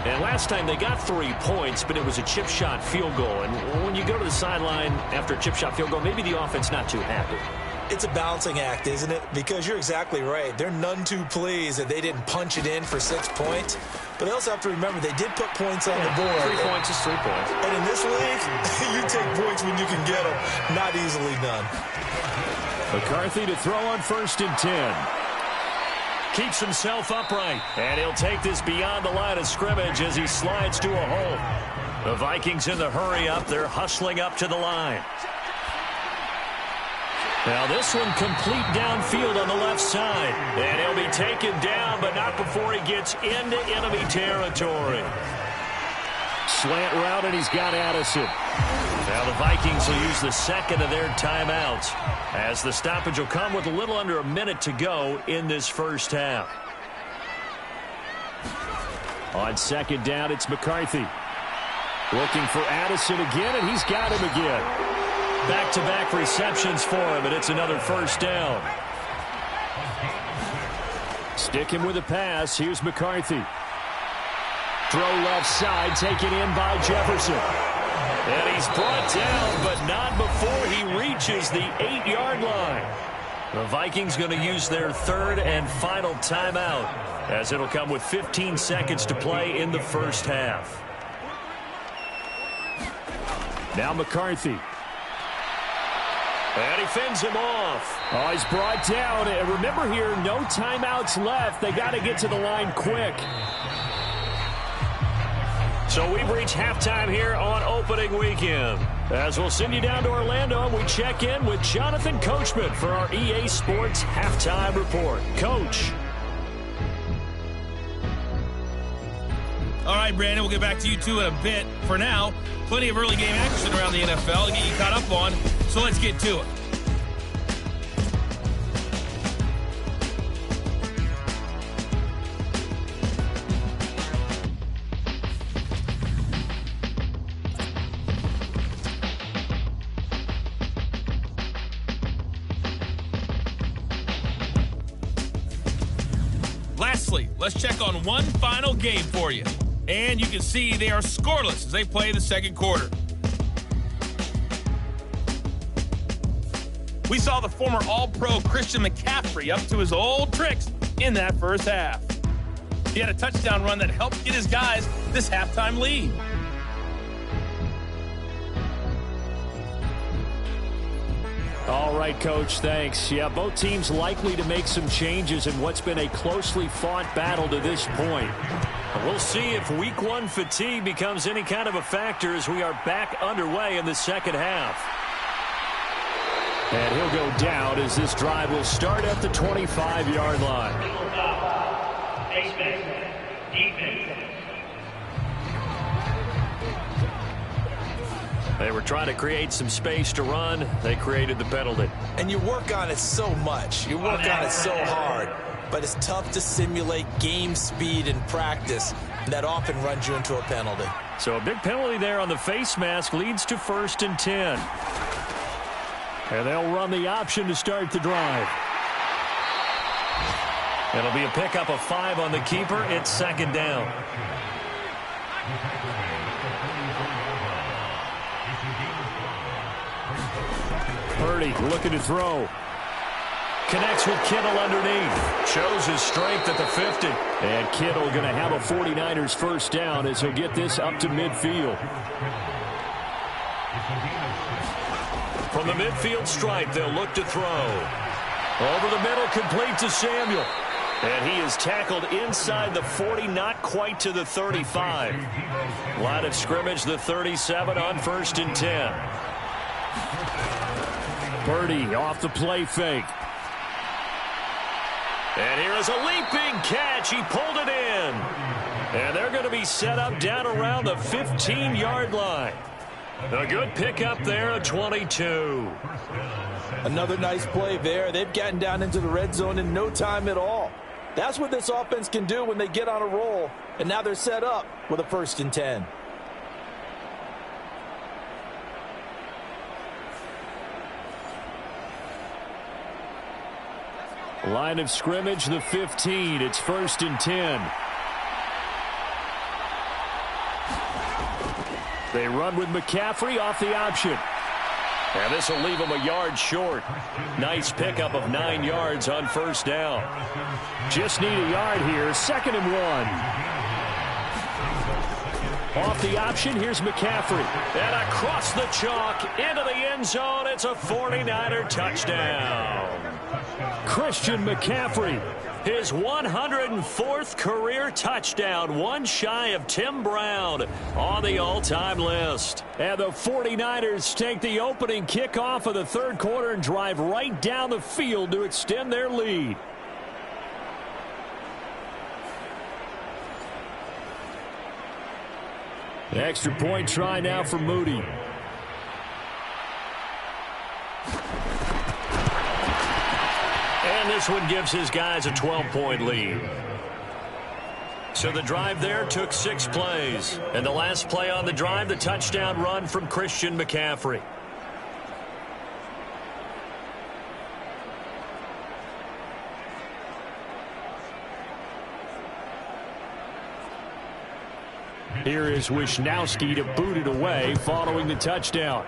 And last time they got 3 points, but it was a chip shot field goal. And when you go to the sideline after a chip shot field goal, maybe the offense not too happy.
It's a balancing act, isn't it? Because you're exactly right. They're none too pleased that they didn't punch it in for 6 points. But they also have to remember they did put points on the board.
3 points is 3 points.
And in this league, you take points when you can get them. Not easily done.
McCarthy to throw on 1st and 10. Keeps himself upright. And he'll take this beyond the line of scrimmage as he slides to a hole. The Vikings in the hurry up. They're hustling up to the line. Now this one complete downfield on the left side. And he'll be taken down, but not before he gets into enemy territory. Slant route, and he's got Addison. Now the Vikings will use the second of their timeouts, as the stoppage will come with a little under a minute to go in this first half. On 2nd down, it's McCarthy. Looking for Addison again, and he's got him again. Back-to-back receptions for him, and it's another 1st down. Sticking with a pass, here's McCarthy. Throw left side, taken in by Jefferson. And he's brought down, but not before he reaches the 8-yard line. The Vikings going to use their 3rd and final timeout, as it'll come with 15 seconds to play in the first half. Now McCarthy. And he fends him off. Oh, he's brought down. And remember here, no timeouts left. They got to get to the line quick. So we've reached halftime here on opening weekend. As we'll send you down to Orlando, and we check in with Jonathan Coachman for our EA Sports Halftime Report. Coach.
All right, Brandon, we'll get back to you two in a bit. For now, plenty of early game action around the NFL to get you caught up on, so let's get to it. Lastly, let's check on one final game for you. And you can see they are scoreless as they play the second quarter. We saw the former All-Pro Christian McCaffrey up to his old tricks in that first half. He had a touchdown run that helped get his guys this halftime lead.
All right, Coach, thanks. Yeah, both teams likely to make some changes in what's been a closely fought battle to this point. We'll see if Week 1 fatigue becomes any kind of a factor as we are back underway in the second half. And he'll go down as this drive will start at the 25-yard line. They were trying to create some space to run. They created the penalty.
And you work on it so much. You work on it so hard. But it's tough to simulate game speed in practice. That often runs you into a penalty.
So a big penalty there on the face mask leads to 1st and 10. And they'll run the option to start the drive. It'll be a pickup of 5 on the keeper. It's 2nd down. Purdy looking to throw. Connects with Kittle underneath. Shows his strength at the 50. And Kittle going to have a 49ers first down as he'll get this up to midfield. From the midfield stripe, they'll look to throw. Over the middle, complete to Samuel. And he is tackled inside the 40, not quite to the 35. Line of scrimmage, the 37 on 1st and 10. Purdy off the play fake. And here is a leaping catch. He pulled it in. And they're going to be set up down around the 15-yard line. A good pickup there, a 22.
Another nice play there. They've gotten down into the red zone in no time at all. That's what this offense can do when they get on a roll. And now they're set up with a 1st and 10.
Line of scrimmage, the 15. It's 1st and 10. They run with McCaffrey off the option. And this will leave him a yard short. Nice pickup of 9 yards on 1st down. Just need a yard here. 2nd and 1. Off the option, here's McCaffrey. And across the chalk, into the end zone. It's a 49er touchdown. Christian McCaffrey, his 104th career touchdown, one shy of Tim Brown on the all-time list. And the 49ers take the opening kickoff of the 3rd quarter and drive right down the field to extend their lead. Extra point try now for Moody. And this one gives his guys a 12-point lead. So the drive there took 6 plays. And the last play on the drive, the touchdown run from Christian McCaffrey. Here is Wisnowski to boot it away following the touchdown.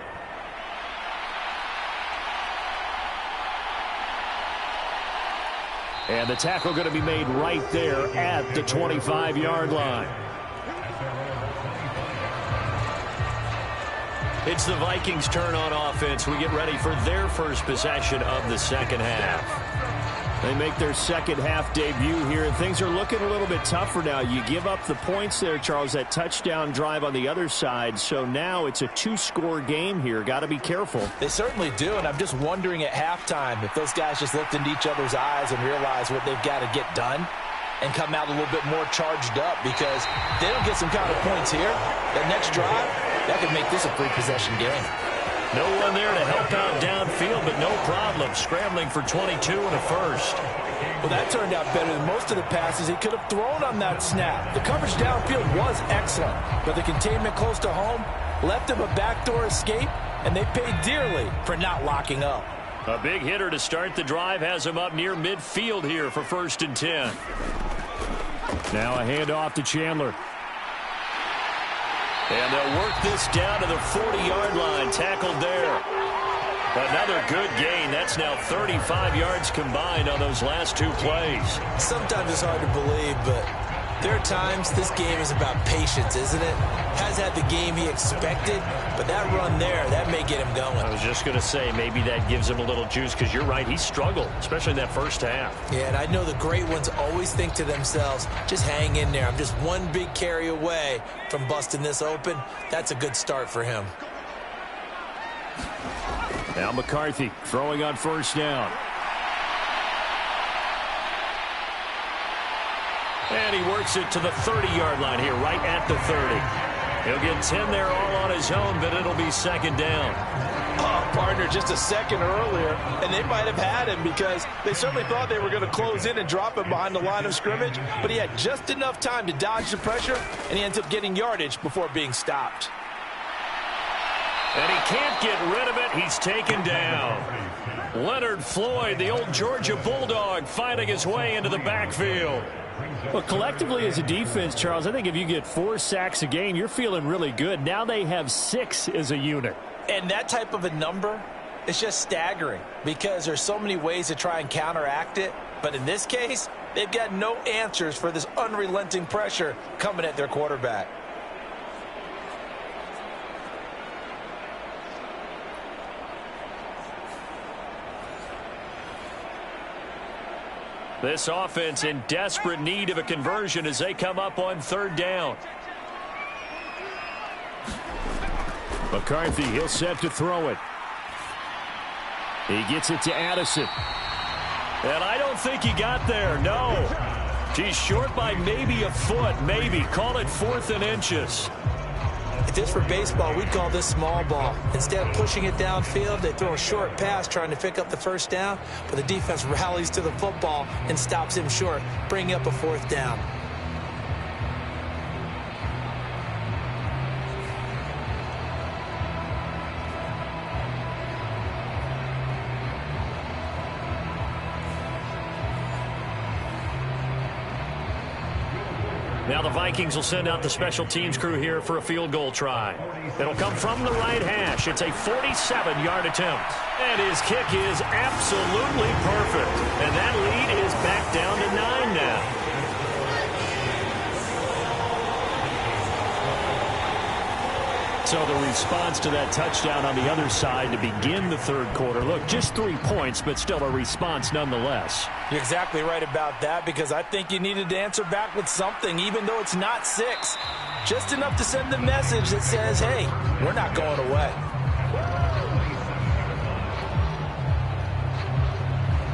And the tackle going to be made right there at the 25-yard line. It's the Vikings' turn on offense. We get ready for their first possession of the second half. They make their second half debut here, and things are looking a little bit tougher now. You give up the points there, Charles, that touchdown drive on the other side. So now it's a 2-score game here. Got to be careful.
They certainly do, and I'm just wondering at halftime if those guys just looked into each other's eyes and realized what they've got to get done and come out a little bit more charged up, because if they don't get some kind of points here, that next drive, that could make this a free-possession game.
No one there to help out downfield, but no problem. Scrambling for 22 and a first.
Well, that turned out better than most of the passes he could have thrown on that snap. The coverage downfield was excellent, but the containment close to home left him a backdoor escape, and they paid dearly for not locking up.
A big hitter to start the drive has him up near midfield here for 1st and 10. Now a handoff to Chandler. And they'll work this down to the 40-yard line. Tackled there. Another good gain. That's now 35 yards combined on those last 2 plays.
Sometimes it's hard to believe, but there are times this game is about patience, isn't it? Has had the game he expected, but that run there, that may get him going.
I was just going to say, maybe that gives him a little juice, because you're right, he struggled, especially in that first half.
Yeah, and I know the great ones always think to themselves, just hang in there. I'm just one big carry away from busting this open. That's a good start for him.
Now McCarthy throwing on 1st down. And he works it to the 30-yard line here, right at the 30. He'll get 10 there all on his own, but it'll be 2nd down.
Oh, partner, just a second earlier, and they might have had him, because they certainly thought they were going to close in and drop him behind the line of scrimmage, but he had just enough time to dodge the pressure, and he ends up getting yardage before being stopped.
And he can't get rid of it. He's taken down. Leonard Floyd, the old Georgia Bulldog, fighting his way into the backfield. Well, collectively as a defense, Charles, I think if you get 4 sacks a game, you're feeling really good. Now they have 6 as a unit.
And that type of a number is just staggering, because there's so many ways to try and counteract it. But in this case, they've got no answers for this unrelenting pressure coming at their quarterback.
This offense in desperate need of a conversion as they come up on 3rd down. McCarthy, he'll set to throw it. He gets it to Addison. And I don't think he got there, no. He's short by maybe a foot, maybe. Call it 4th and inches.
If this were baseball, we'd call this small ball. Instead of pushing it downfield, they throw a short pass trying to pick up the 1st down, but the defense rallies to the football and stops him short, bringing up a 4th down.
Now the Vikings will send out the special teams crew here for a field goal try. It'll come from the right hash. It's a 47-yard attempt. And his kick is absolutely perfect. And that lead is back down to 9 now. So the response to that touchdown on the other side to begin the third quarter. Look, just 3 points, but still a response nonetheless.
You're exactly right about that, because I think you needed to answer back with something, even though it's not 6. Just enough to send the message that says, hey, we're not going away.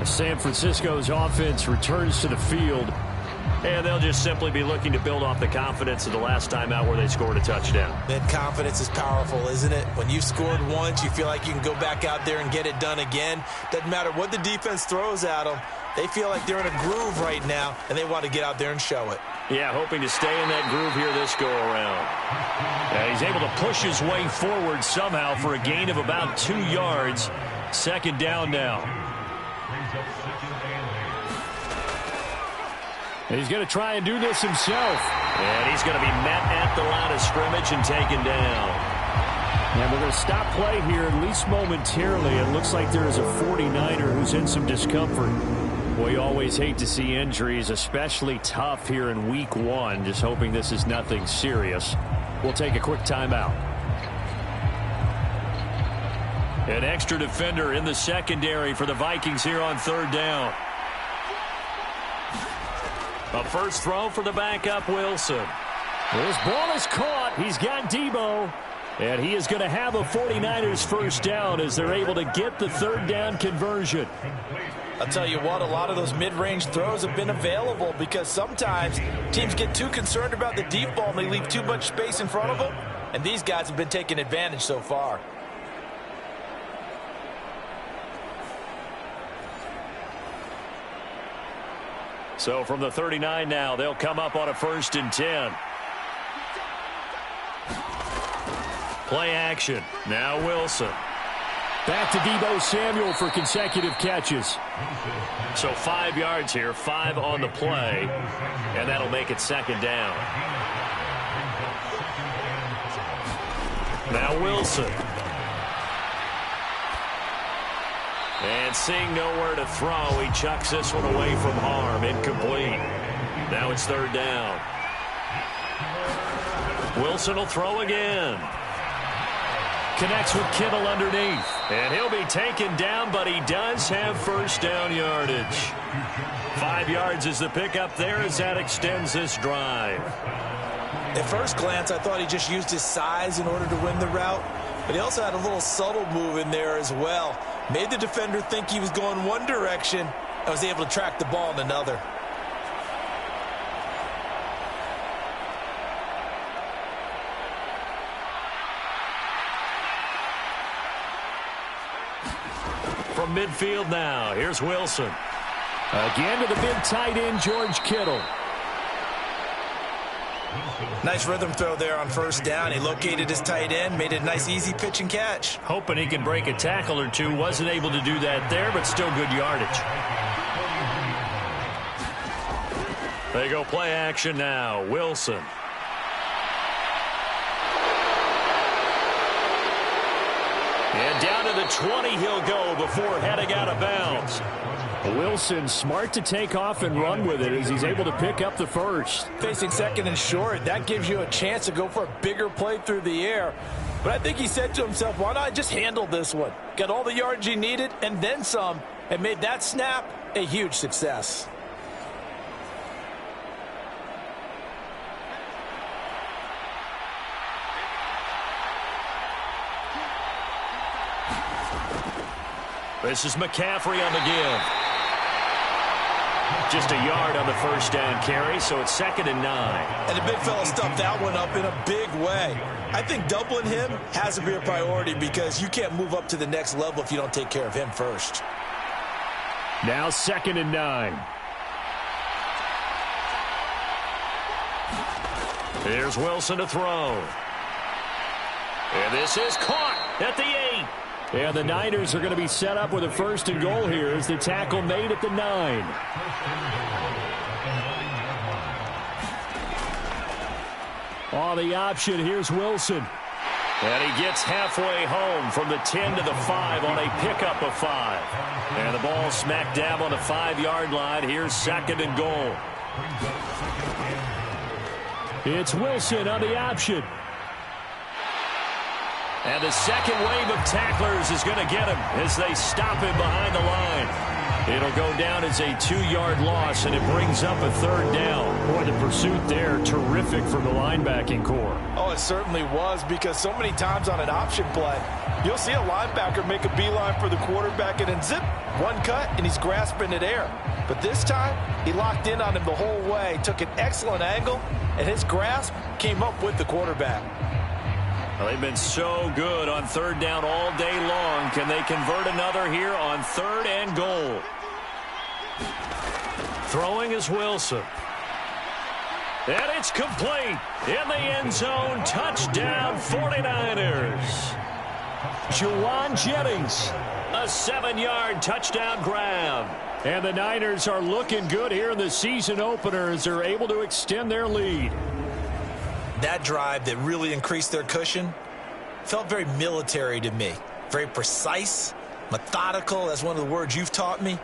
San Francisco's offense returns to the field, and they'll just simply be looking to build off the confidence of the last time out where they scored a touchdown.
That confidence is powerful, isn't it? When you've scored once, you feel like you can go back out there and get it done again. Doesn't matter what the defense throws at them. They feel like they're in a groove right now, and they want to get out there and show it.
Yeah, hoping to stay in that groove here this go-around. He's able to push his way forward somehow for a gain of about 2 yards. Second down now. He's going to try and do this himself. And he's going to be met at the line of scrimmage and taken down. And we're going to stop play here, at least momentarily. It looks like there is a 49er who's in some discomfort. Well, you always hate to see injuries, especially tough here in week 1. Just hoping this is nothing serious. We'll take a quick timeout. An extra defender in the secondary for the Vikings here on third down. A first throw for the backup, Wilson. This ball is caught. He's got Debo. And he is going to have a 49ers first down as they're able to get the third down conversion.
I'll tell you what, a lot of those mid-range throws have been available because sometimes teams get too concerned about the deep ball and they leave too much space in front of them. And these guys have been taking advantage so far.
So from the 39 now, they'll come up on a 1st and 10. Play action. Now Wilson. Back to Debo Samuel for consecutive catches. So 5 yards here, 5 on the play, and that'll make it second down. Now Wilson. And seeing nowhere to throw, he chucks this one away from harm. Incomplete. Now it's third down. Wilson will throw again. Connects with Kittle underneath. And he'll be taken down, but he does have first down yardage. 5 yards is the pickup there as that extends this drive.
At first glance, I thought he just used his size in order to win the route. But he also had a little subtle move in there as well. Made the defender think he was going one direction and was able to track the ball in another.
From midfield now, here's Wilson. Again to the big tight end, George Kittle.
Nice rhythm throw there on first down. He located his tight end, made it a nice easy pitch and catch.
Hoping he can break a tackle or two. Wasn't able to do that there, but still good yardage. They go play action now. Wilson. And down to the 20 he'll go before heading out of bounds. Wilson smart to take off and run with it as he's able to pick up the first.
Facing second and short, that gives you a chance to go for a bigger play through the air. But I think he said to himself, why not just handle this one? Got all the yards he needed and then some, and made that snap a huge success.
This is McCaffrey on the give. Just a yard on the first down carry, so it's 2nd and 9.
And the big fella stuffed that one up in a big way. I think doubling him has to be a priority because you can't move up to the next level if you don't take care of him first.
Now 2nd and 9. Here's Wilson to throw. And this is caught at the 8. And the Niners are going to be set up with a 1st and goal here as the tackle made at the 9. On the option, here's Wilson. And he gets halfway home from the 10 to the 5 on a pickup of 5. And the ball smack dab on the 5-yard line. Here's 2nd and goal. It's Wilson on the option. And the second wave of tacklers is going to get him as they stop him behind the line. It'll go down as a 2-yard loss, and it brings up a 3rd down. Boy, the pursuit there, terrific from the linebacking core.
Oh, it certainly was, because so many times on an option play, you'll see a linebacker make a beeline for the quarterback and then zip, one cut, and he's grasping at air. But this time, he locked in on him the whole way, took an excellent angle, and his grasp came up with the quarterback.
Well, they've been so good on 3rd down all day long. Can they convert another here on 3rd and goal? Throwing is Wilson. And it's complete. In the end zone, touchdown 49ers. Juwan Jennings, a 7-yard touchdown grab. And the Niners are looking good here in the season opener as they're able to extend their lead.
That drive that really increased their cushion felt very military to me. Very precise, methodical. That's one of the words you've taught me.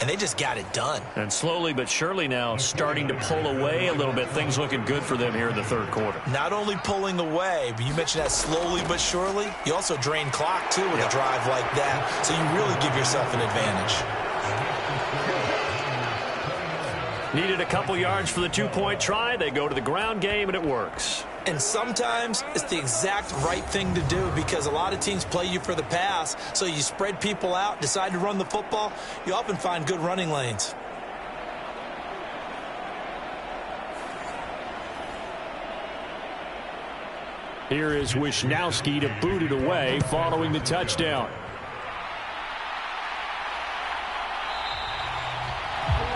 And they just got it done.
And slowly but surely now starting to pull away a little bit. Things looking good for them here in the 3rd quarter.
Not only pulling away, but you mentioned that slowly but surely. You also drain clock, too, with a drive like that. So you really give yourself an advantage.
Needed a couple yards for the 2-point try. They go to the ground game, and it works.
And sometimes it's the exact right thing to do, because a lot of teams play you for the pass. So you spread people out, decide to run the football. You often find good running lanes.
Here is Wisnowski to boot it away following the touchdown.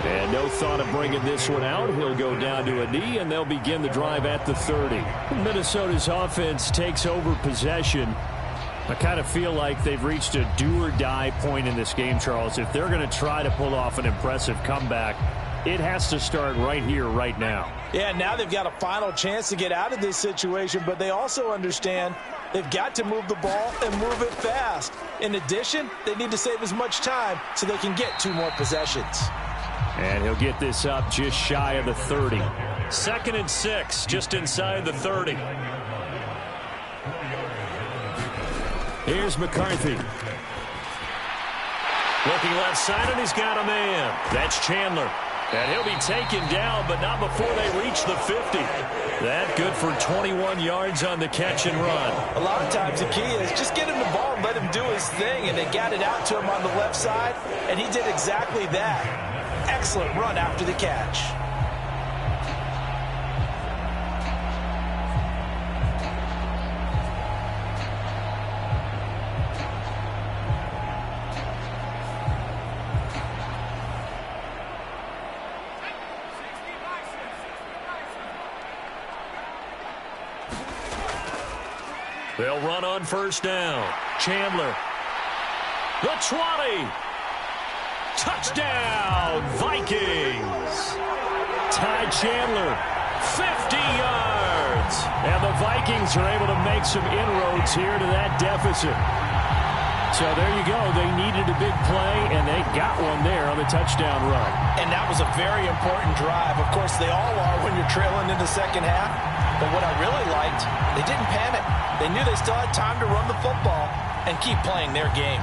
And no thought of bringing this one out. He'll go down to a knee, and they'll begin the drive at the 30. Minnesota's offense takes over possession. I kind of feel like they've reached a do-or-die point in this game, Charles. If they're going to try to pull off an impressive comeback, it has to start right here, right now.
Yeah, now they've got a final chance to get out of this situation, but they also understand they've got to move the ball and move it fast. In addition, they need to save as much time so they can get 2 more possessions.
And he'll get this up just shy of the 30. 2nd and 6, just inside the 30. Here's McCarthy. Looking left side, and he's got a man. That's Chandler. And he'll be taken down, but not before they reach the 50. That good for 21 yards on the catch and run.
A lot of times the key is just get him the ball and let him do his thing, and they got it out to him on the left side, and he did exactly that. Excellent run after the catch.
They'll run on 1st down. Chandler. The 20. Touchdown, Vikings. Ty Chandler, 50 yards. And the Vikings are able to make some inroads here to that deficit. So there you go. They needed a big play, and they got one there on the touchdown run.
And that was a very important drive. Of course, they all are when you're trailing in the second half. But what I really liked, they didn't panic. They knew they still had time to run the football and keep playing their game.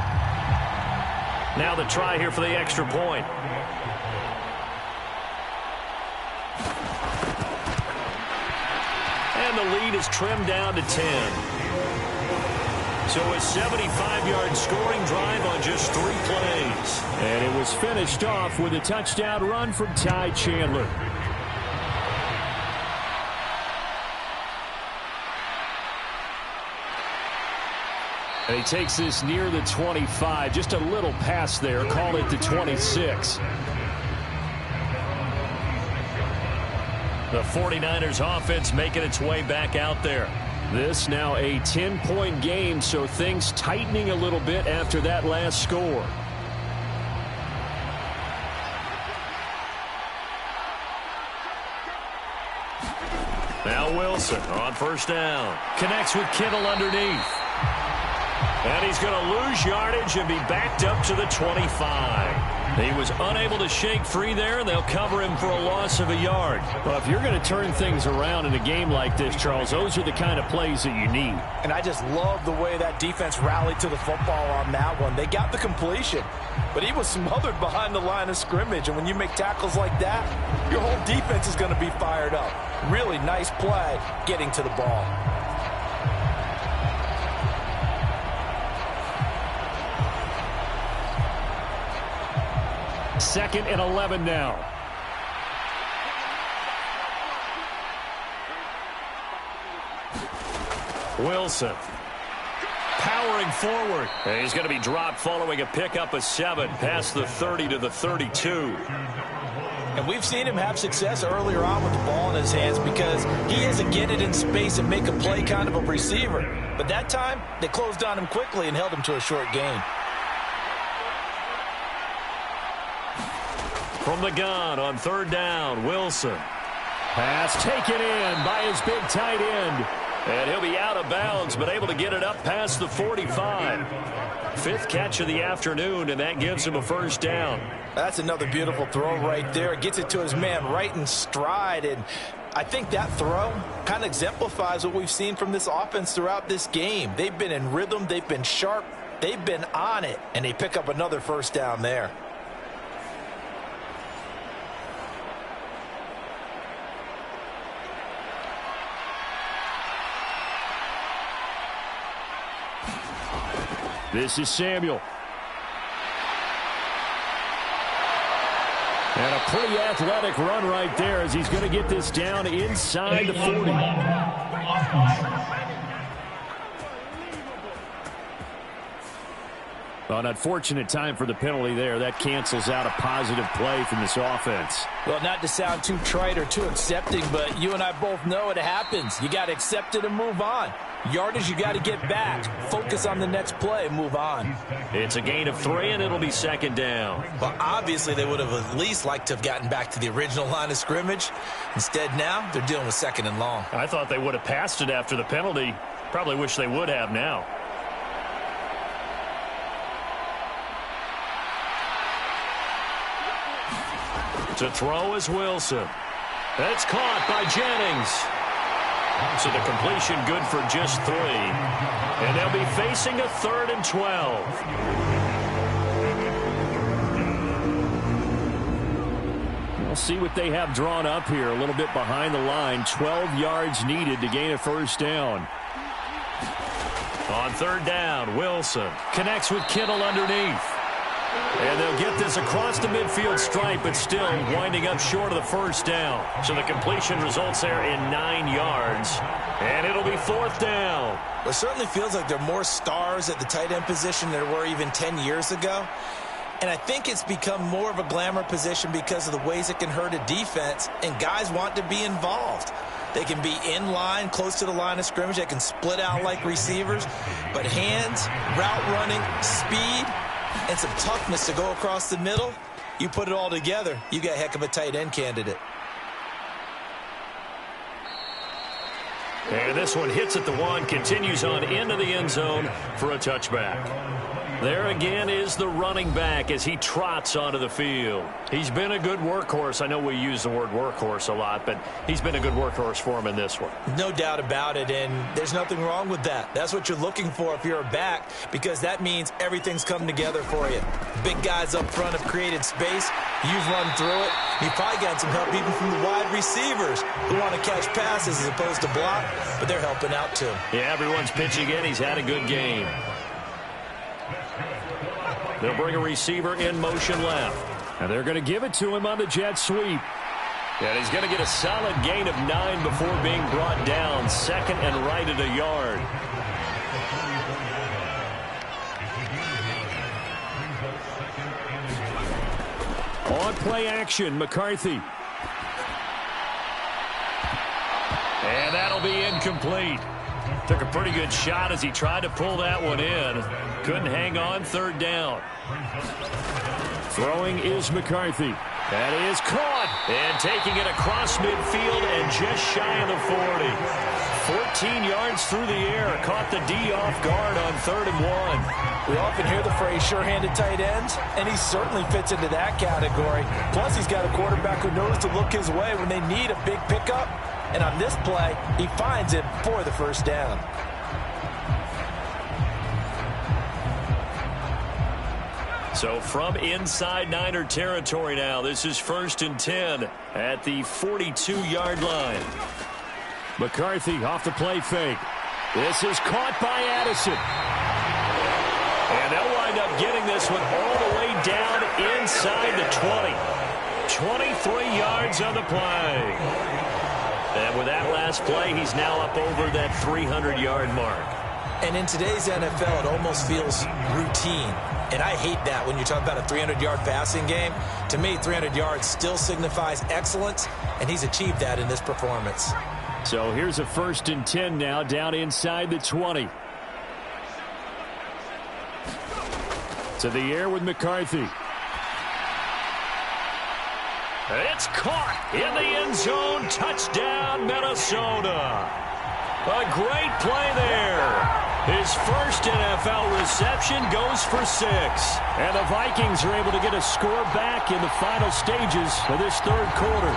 Now the try here for the extra point. And the lead is trimmed down to 10. So a 75-yard scoring drive on just 3 plays. And it was finished off with a touchdown run from Ty Chandler. And he takes this near the 25. Just a little pass there. Call it the 26. The 49ers offense making its way back out there. This now a 10-point game, so things tightening a little bit after that last score. Now Wilson on first down. Connects with Kittle underneath. And he's going to lose yardage and be backed up to the 25. He was unable to shake free there, and they'll cover him for a loss of a yard.
Well, if you're going to turn things around in a game like this, Charles, those are the kind of plays that you need.
And I just love the way that defense rallied to the football on that one. They got the completion, but he was smothered behind the line of scrimmage. And when you make tackles like that, your whole defense is going to be fired up. Really nice play getting to the ball.
Second and 11 now.
Wilson powering forward. And he's going to be dropped following a pickup of 7 past the 30 to the 32.
And we've seen him have success earlier on with the ball in his hands because he is a get it in space and make a play kind of a receiver. But that time, they closed on him quickly and held him to a short gain.
From the gun on third down, Wilson.
Pass taken in by his big tight end.
And he'll be out of bounds, but able to get it up past the 45. 5th catch of the afternoon, and that gives him a first down.
That's another beautiful throw right there. Gets it to his man right in stride. And I think that throw kind of exemplifies what we've seen from this offense throughout this game. They've been in rhythm. They've been sharp. They've been on it. And they pick up another first down there.
This is Samuel. And a pretty athletic run right there as he's going to get this down inside the 40. Well, an unfortunate time for the penalty there. That cancels out a positive play from this offense.
Well, not to sound too trite or too accepting, but you and I both know it happens. You got to accept it and move on. Yardage, you got to get back. Focus on the next play and move on.
It's a gain of 3, and it'll be second down.
Well, obviously, they would have at least liked to have gotten back to the original line of scrimmage. Instead, now, they're dealing with second and long.
I thought they would have passed it after the penalty. Probably wish they would have now. To throw is Wilson. That's caught by Jennings. So the completion good for just 3. And they'll be facing a 3rd and 12.
We'll see what they have drawn up here. A little bit behind the line. 12 yards needed to gain a first down.
On third down, Wilson connects with Kittle underneath. And they'll get this across the midfield stripe, but still winding up short of the first down. So the completion results there in 9 yards. And it'll be 4th down.
Well, it certainly feels like there are more stars at the tight end position than there were even 10 years ago. And I think it's become more of a glamour position because of the ways it can hurt a defense, and guys want to be involved. They can be in line, close to the line of scrimmage. They can split out like receivers. But hands, route running, speed, and some toughness to go across the middle, you put it all together, you got a heck of a tight end candidate.
And this one hits at the 1, continues on into the end zone for a touchback. There again is the running back as he trots onto the field. He's been a good workhorse. I know we use the word workhorse a lot, but he's been a good workhorse for him in this one.
No doubt about it, and there's nothing wrong with that. That's what you're looking for if you're a back, because that means everything's coming together for you. Big guys up front have created space. You've run through it. You've probably got some help even from the wide receivers who want to catch passes as opposed to block, but they're helping out too.
Yeah, everyone's pitching in. He's had a good game. They'll bring a receiver in motion left.
And they're going to give it to him on the jet sweep.
And he's going to get a solid gain of 9 before being brought down. 2nd and right at a yard.
On play action, McCarthy.
And that'll be incomplete. Took a pretty good shot as he tried to pull that one in. Couldn't hang on, 3rd down.
Throwing is McCarthy.
That is caught. And taking it across midfield and just shy of the 40. 14 yards through the air. Caught the D off guard on 3rd and 1.
We often hear the phrase sure-handed tight ends, and he certainly fits into that category. Plus, he's got a quarterback who knows to look his way when they need a big pickup. And on this play, he finds it for the first down.
So from inside Niner territory now, this is 1st and 10 at the 42-yard line.
McCarthy off the play fake. This is caught by Addison.
And they'll wind up getting this one all the way down inside the 20. 23 yards on the play. And with that last play, he's now up over that 300-yard mark.
And in today's NFL, it almost feels routine. And I hate that when you talk about a 300-yard passing game. To me, 300 yards still signifies excellence, and he's achieved that in this performance.
So here's a 1st and 10 now, down inside the 20. To the air with McCarthy.
It's caught in the end zone. Touchdown, Minnesota. A great play there. His first NFL reception goes for 6.
And the Vikings are able to get a score back in the final stages of this 3rd quarter.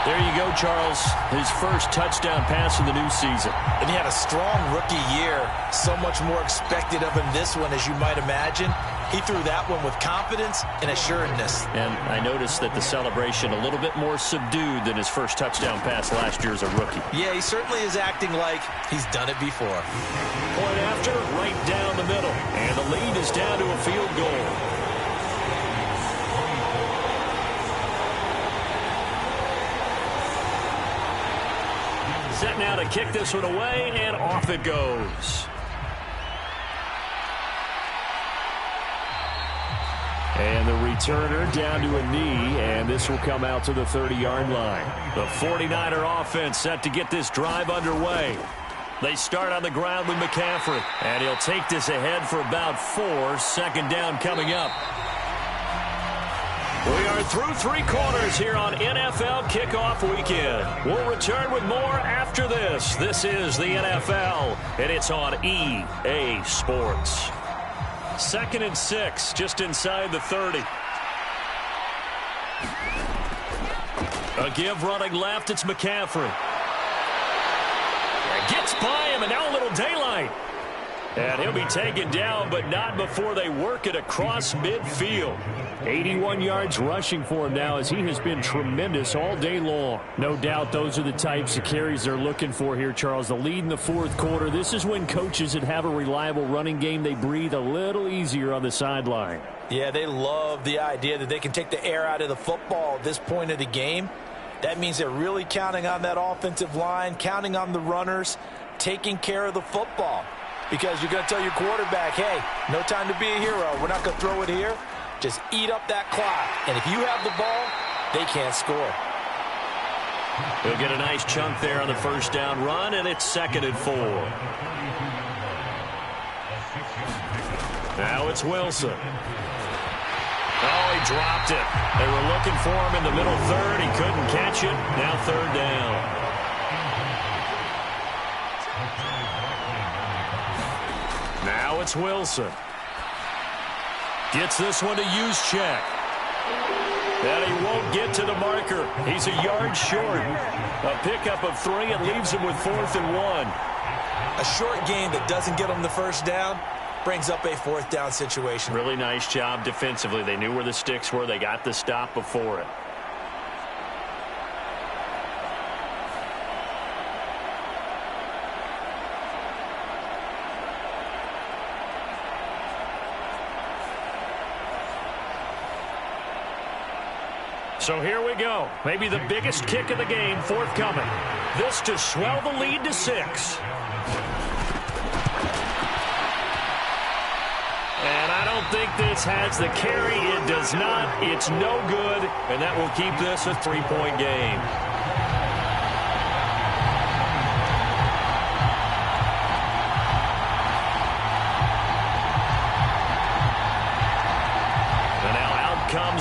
There you go, Charles. His first touchdown pass of the new season.
And he had a strong rookie year. So much more expected of him this one, as you might imagine. He threw that one with confidence and assuredness.
And I noticed that the celebration a little bit more subdued than his first touchdown pass last year as a rookie.
Yeah, he certainly is acting like he's done it before.
Point after, right down the middle. And the lead is down to a field goal. Set now to kick this one away, and off it goes.
And the returner down to a knee, and this will come out to the 30-yard line.
The 49er offense set to get this drive underway. They start on the ground with McCaffrey, and he'll take this ahead for about 4. 2nd down coming up. We are through 3 quarters here on NFL Kickoff Weekend. We'll return with more after this. This is the NFL, and it's on EA Sports. 2nd and 6, just inside the 30. A give running left, it's McCaffrey. Gets by him, and now a little daylight. And he'll be taken down, but not before they work it across midfield.
81 yards rushing for him now, as he has been tremendous all day long. No doubt those are the types of carries they're looking for here, Charles. The lead in the 4th quarter. This is when coaches that have a reliable running game, they breathe a little easier on the sideline.
Yeah, they love the idea that they can take the air out of the football at this point of the game. That means they're really counting on that offensive line, counting on the runners, taking care of the football. Because you're going to tell your quarterback, hey, no time to be a hero. We're not going to throw it here. Just eat up that clock. And if you have the ball, they can't score.
He'll get a nice chunk there on the 1st down run, and it's 2nd and 4. Now it's Wilson. Oh, he dropped it. They were looking for him in the middle 3rd. He couldn't catch it. Now 3rd down. Now it's Wilson. Gets this one to Juszczyk. And he won't get to the marker. He's a yard short. A pickup of 3. It leaves him with 4th and 1.
A short gain that doesn't get him the 1st down brings up a 4th down situation.
Really nice job defensively. They knew where the sticks were. They got the stop before it. So here we go. Maybe the biggest kick of the game forthcoming. This to swell the lead to 6. And I don't think this has the carry. It does not. It's no good. And that will keep this a 3-point game.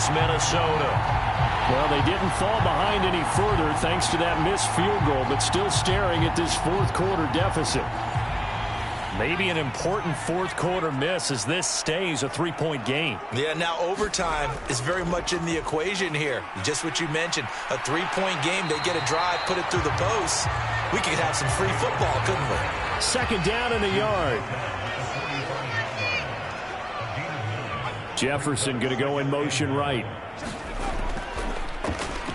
is Minnesota.
Well, they didn't fall behind any further thanks to that missed field goal, but still staring at this fourth quarter deficit.
Maybe an important fourth quarter miss as this stays a three-point game.
Yeah, now overtime is very much in the equation here. Just what you mentioned, a three-point game. They get a drive, put it through the posts. We could have some free football, couldn't we?
Second down in the yard. Jefferson going to go in motion right.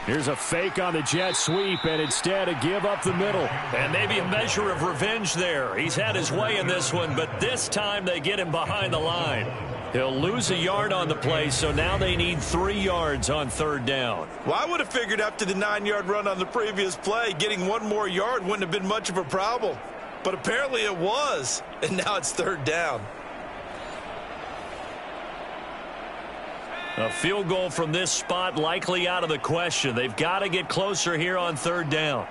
Here's a fake on the jet sweep, and instead a give up the middle.
And maybe a measure of revenge there. He's had his way in this one, but this time they get him behind the line. He'll lose a yard on the play, so now they need 3 yards on third down.
Well, I would have figured after the 9-yard run on the previous play, getting 1 more yard wouldn't have been much of a problem. But apparently it was, and now it's third down.
A field goal from this spot likely out of the question. They've got to get closer here on third down.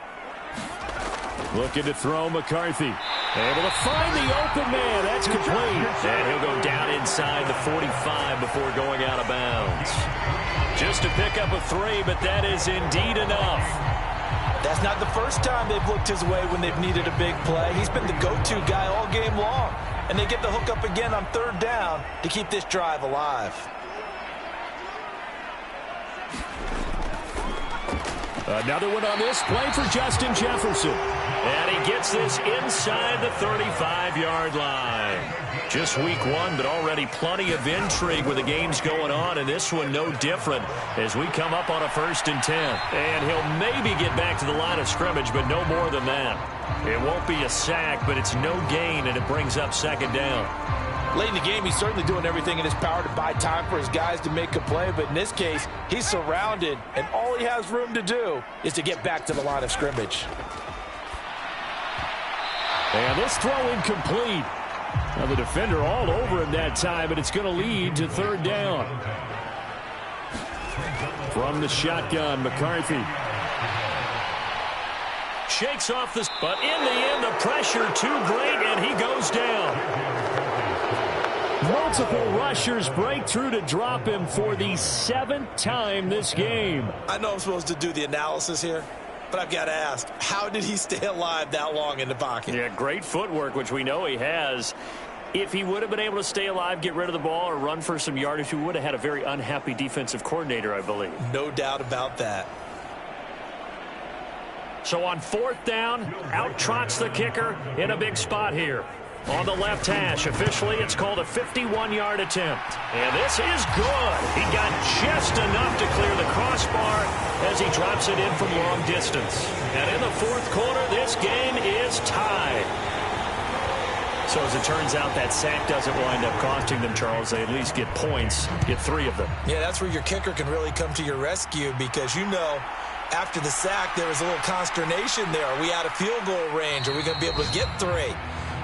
Looking to throw McCarthy. Able to find the open man. That's complete.
And he'll go down inside the 45 before going out of bounds. Just to pick up a 3, but that is indeed enough.
That's not the first time they've looked his way when they've needed a big play. He's been the go-to guy all game long. And they get the hook up again on third down to keep this drive alive.
Another one on this play for Justin Jefferson.
And he gets this inside the 35-yard line. Just week 1, but already plenty of intrigue with the games going on, and this one no different as we come up on a 1st and 10. And he'll maybe get back to the line of scrimmage, but no more than that. It won't be a sack, but it's no gain, and it brings up second down.
Late in the game, he's certainly doing everything in his power to buy time for his guys to make a play, but in this case, he's surrounded, and all he has room to do is to get back to the line of scrimmage.
And this throw incomplete. Now the defender all over him that time, but it's going to lead to third down. From the shotgun, McCarthy.
Shakes off this, but in the end, the pressure too great, and he goes down.
Multiple rushers break through to drop him for the 7th time this game.
I know I'm supposed to do the analysis here, but I've got to ask, how did he stay alive that long in the pocket?
Yeah, great footwork, which we know he has. If he would have been able to stay alive, get rid of the ball, or run for some yardage, he would have had a very unhappy defensive coordinator, I believe.
No doubt about that.
So on 4th down, out trots the kicker in a big spot here. On the left hash, officially it's called a 51-yard attempt. And this is good. He got just enough to clear the crossbar as he drops it in from long distance. And in the 4th quarter, this game is tied. So as it turns out, that sack doesn't wind up costing them, Charles. They at least get points, get 3 of them.
Yeah, that's where your kicker can really come to your rescue because, you know, after the sack, there was a little consternation there. Are we out of field goal range? Are we going to be able to get 3?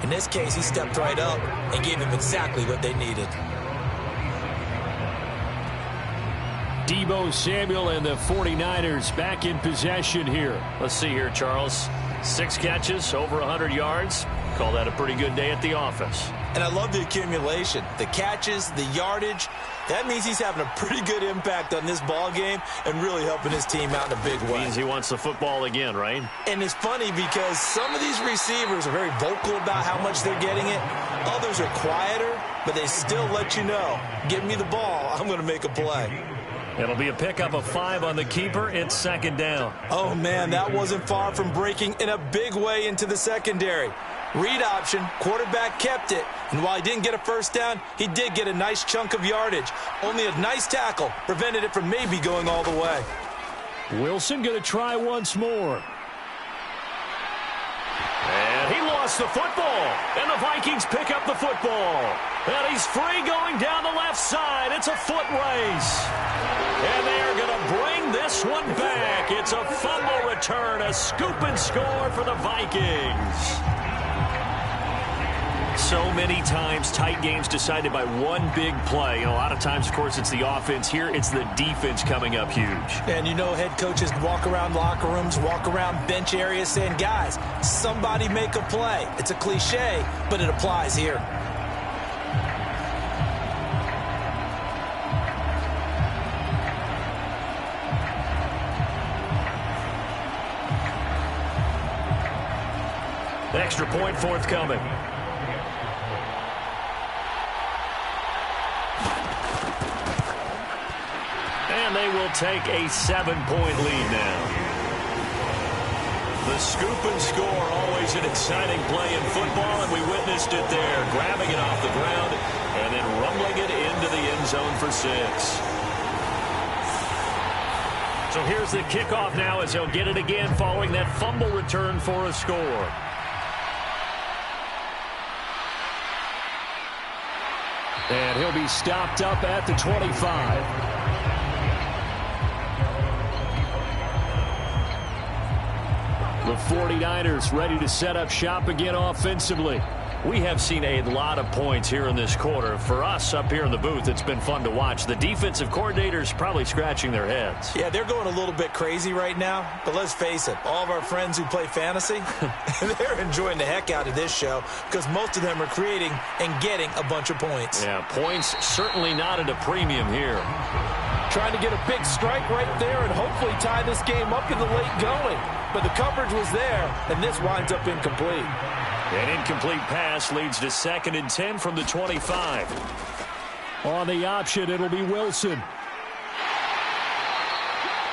In this case, he stepped right up and gave them exactly what they needed.
Deebo Samuel and the 49ers back in possession here.
Let's see here, Charles. 6 catches, over 100 yards. Call that a pretty good day at the office.
And I love the accumulation. The catches, the yardage. That means he's having a pretty good impact on this ball game and really helping his team out in a big way.
Means he wants the football again, right?
And it's funny because some of these receivers are very vocal about how much they're getting it. Others are quieter, but they still let you know, give me the ball, I'm going to make a play.
It'll be a pickup of 5 on the keeper. It's second down.
Oh, man, that wasn't far from breaking in a big way into the secondary. Read option, quarterback kept it, and while he didn't get a first down, he did get a nice chunk of yardage. Only a nice tackle prevented it from maybe going all the way.
Wilson going to try once more.
And he lost the football, and the Vikings pick up the football. And he's free going down the left side. It's a foot race. And they are going to bring this one back. It's a fumble return, a scoop and score for the Vikings. So many times, tight games decided by one big play. A lot of times, of course, it's the offense. Here, it's the defense coming up huge.
And you know head coaches walk around locker rooms, walk around bench areas saying, guys, somebody make a play. It's a cliche, but it applies here.
Extra point forthcoming. And they will take a 7-point lead now. The scoop and score, always an exciting play in football, and we witnessed it there, grabbing it off the ground and then rumbling it into the end zone for 6. So here's the kickoff now as he'll get it again following that fumble return for a score. And he'll be stopped up at the 25. The 49ers ready to set up shop again offensively. We have seen a lot of points here in this quarter. For us up here in the booth, it's been fun to watch. The defensive coordinators probably scratching their heads.
Yeah, they're going a little bit crazy right now. But let's face it, all of our friends who play fantasy, they're enjoying the heck out of this show because most of them are creating and getting a bunch of points.
Yeah, points certainly not at a premium here.
Trying to get a big strike right there and hopefully tie this game up in the late going. But the coverage was there, and this winds up incomplete.
An incomplete pass leads to 2nd and 10 from the 25.
On the option, it'll be Wilson.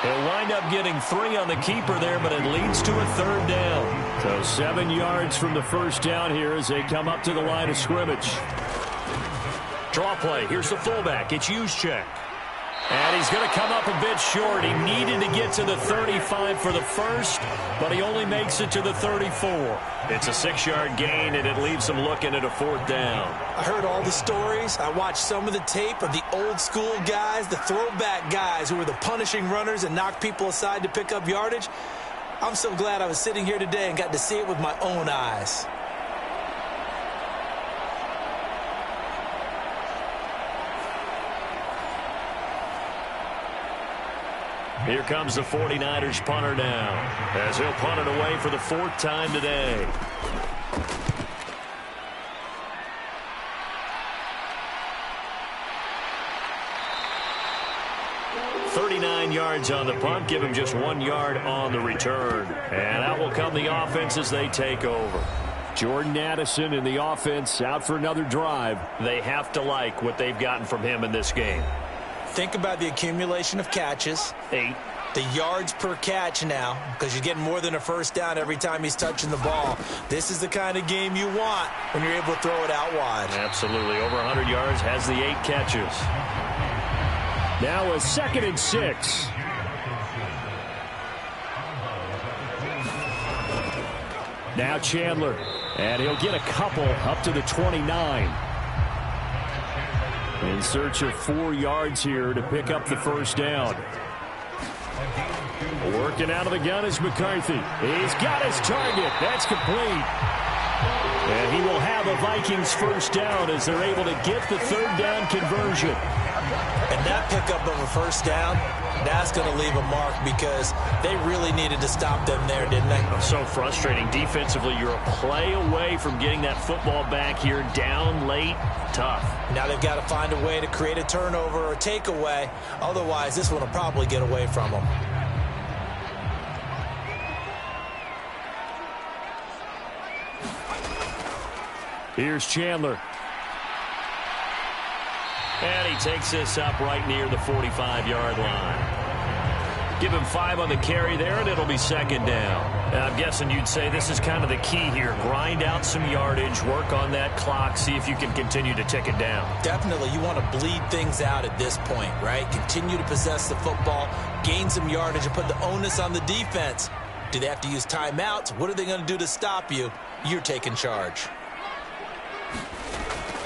He'll wind up getting 3 on the keeper there, but it leads to a 3rd down.
So 7 yards from the first down here as they come up to the line of scrimmage.
Draw play. Here's the fullback. It's Juszczyk. And he's going to come up a bit short. He needed to get to the 35 for the first, but he only makes it to the 34. It's a 6-yard gain, and it leaves him looking at a 4th down.
I heard all the stories. I watched some of the tape of the old-school guys, the throwback guys who were the punishing runners and knocked people aside to pick up yardage. I'm so glad I was sitting here today and got to see it with my own eyes.
Here comes the 49ers punter now, as he'll punt it away for the 4th time today. "39 yards on the punt, give him just 1 yard on the return. And out will come the offense as they take over.
Jordan Addison in the offense out for another drive.
They have to like what they've gotten from him in this game.
Think about the accumulation of catches.
8.
The yards per catch now, because you're getting more than a first down every time he's touching the ball. This is the kind of game you want when you're able to throw it out wide.
Absolutely. Over 100 yards, has the 8 catches.
Now a 2nd and 6. Now Chandler, and he'll get a couple up to the 29. In search of 4 yards here to pick up the first down. Working out of the gun is McCarthy. He's got his target. That's complete. And he will have a Vikings first down as they're able to get the 3rd down conversion.
And that pickup of a first down, that's going to leave a mark because they really needed to stop them there, didn't they?
So frustrating. Defensively, you're a play away from getting that football back here down late. Tough.
Now they've got to find a way to create a turnover or a takeaway. Otherwise, this one will probably get away from them.
Here's Chandler.
And he takes this up right near the 45-yard line. Give him 5 on the carry there, and it'll be 2nd down. And I'm guessing you'd say this is kind of the key here. Grind out some yardage, work on that clock, see if you can continue to tick it down.
Definitely. You want to bleed things out at this point, right? Continue to possess the football, gain some yardage, and put the onus on the defense. Do they have to use timeouts? What are they going to do to stop you? You're taking charge.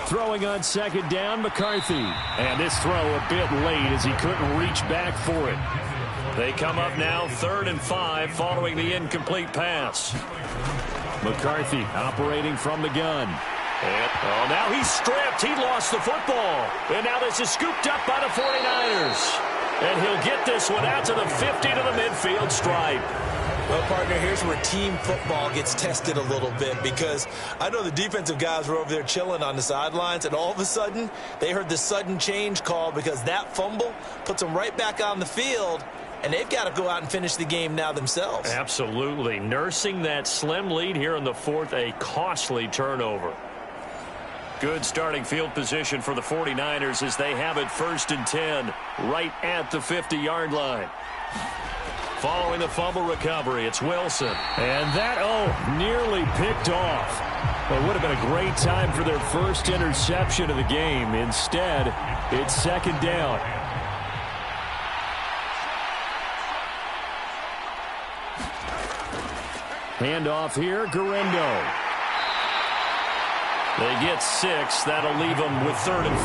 Throwing on 2nd down, McCarthy. And this throw a bit late as he couldn't reach back for it.
They come up now 3rd and 5 following the incomplete pass.
McCarthy operating from the gun.
And, now he's stripped. He lost the football. And now this is scooped up by the 49ers. And he'll get this one out to the 50 to the midfield stripe.
Well, partner, here's where team football gets tested a little bit because I know the defensive guys were over there chilling on the sidelines, and all of a sudden they heard the sudden change call because that fumble puts them right back on the field, and they've got to go out and finish the game now themselves.
Absolutely. Nursing that slim lead here in the fourth, a costly turnover. Good starting field position for the 49ers as they have it 1st and 10 right at the 50-yard line. Following the fumble recovery, it's Wilson. And that, nearly picked off. It would have been a great time for their first interception of the game. Instead, it's 2nd down. Handoff here, Guerrero. They get 6. That'll leave them with 3rd and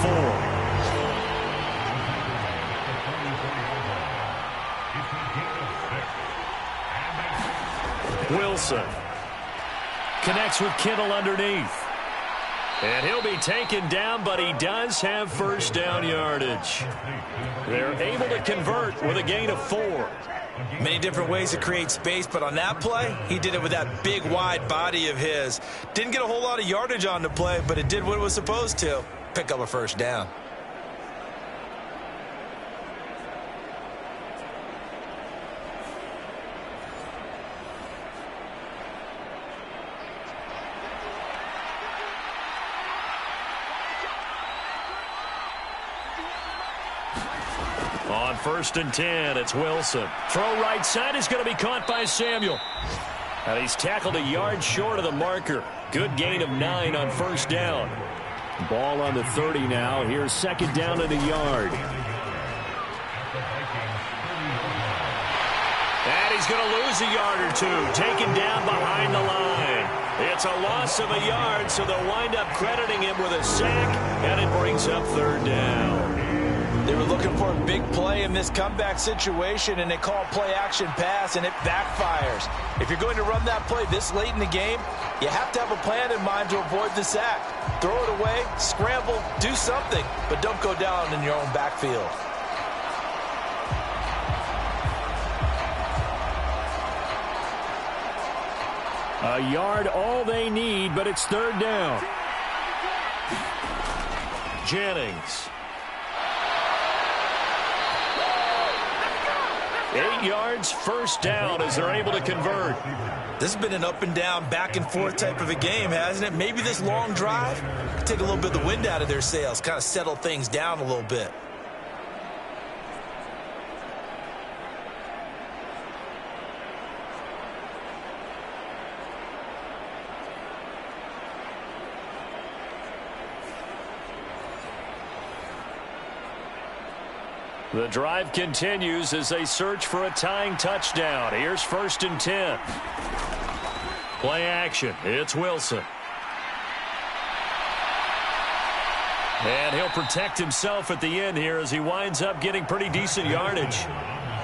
4. Wilson connects with Kittle underneath. And he'll be taken down, but he does have 1st down yardage. They're able to convert with a gain of 4.
Many different ways to create space, but on that play, he did it with that big, wide body of his. Didn't get a whole lot of yardage on the play, but it did what it was supposed to. Pick up a 1st down.
On 1st and 10, it's Wilson. Throw right side is going to be caught by Samuel. And he's tackled a yard short of the marker. Good gain of 9 on 1st down. Ball on the 30 now. Here's 2nd down and a yard. And he's going to lose a yard or 2. Taken down behind the line. It's a loss of a yard, so they'll wind up crediting him with a sack, and it brings up 3rd down.
They were looking for a big play in this comeback situation, and they call play-action pass, and it backfires. If you're going to run that play this late in the game, you have to have a plan in mind to avoid the sack. Throw it away, scramble, do something, but don't go down in your own backfield.
A yard all they need, but it's 3rd down. Jennings. 8 yards, 1st down as they're able to convert.
This has been an up and down, back and forth type of a game, hasn't it? Maybe this long drive could take a little bit of the wind out of their sails, kind of settle things down a little bit.
The drive continues as they search for a tying touchdown. Here's 1st and 10. Play action. It's Wilson. And he'll protect himself at the end here as he winds up getting pretty decent yardage.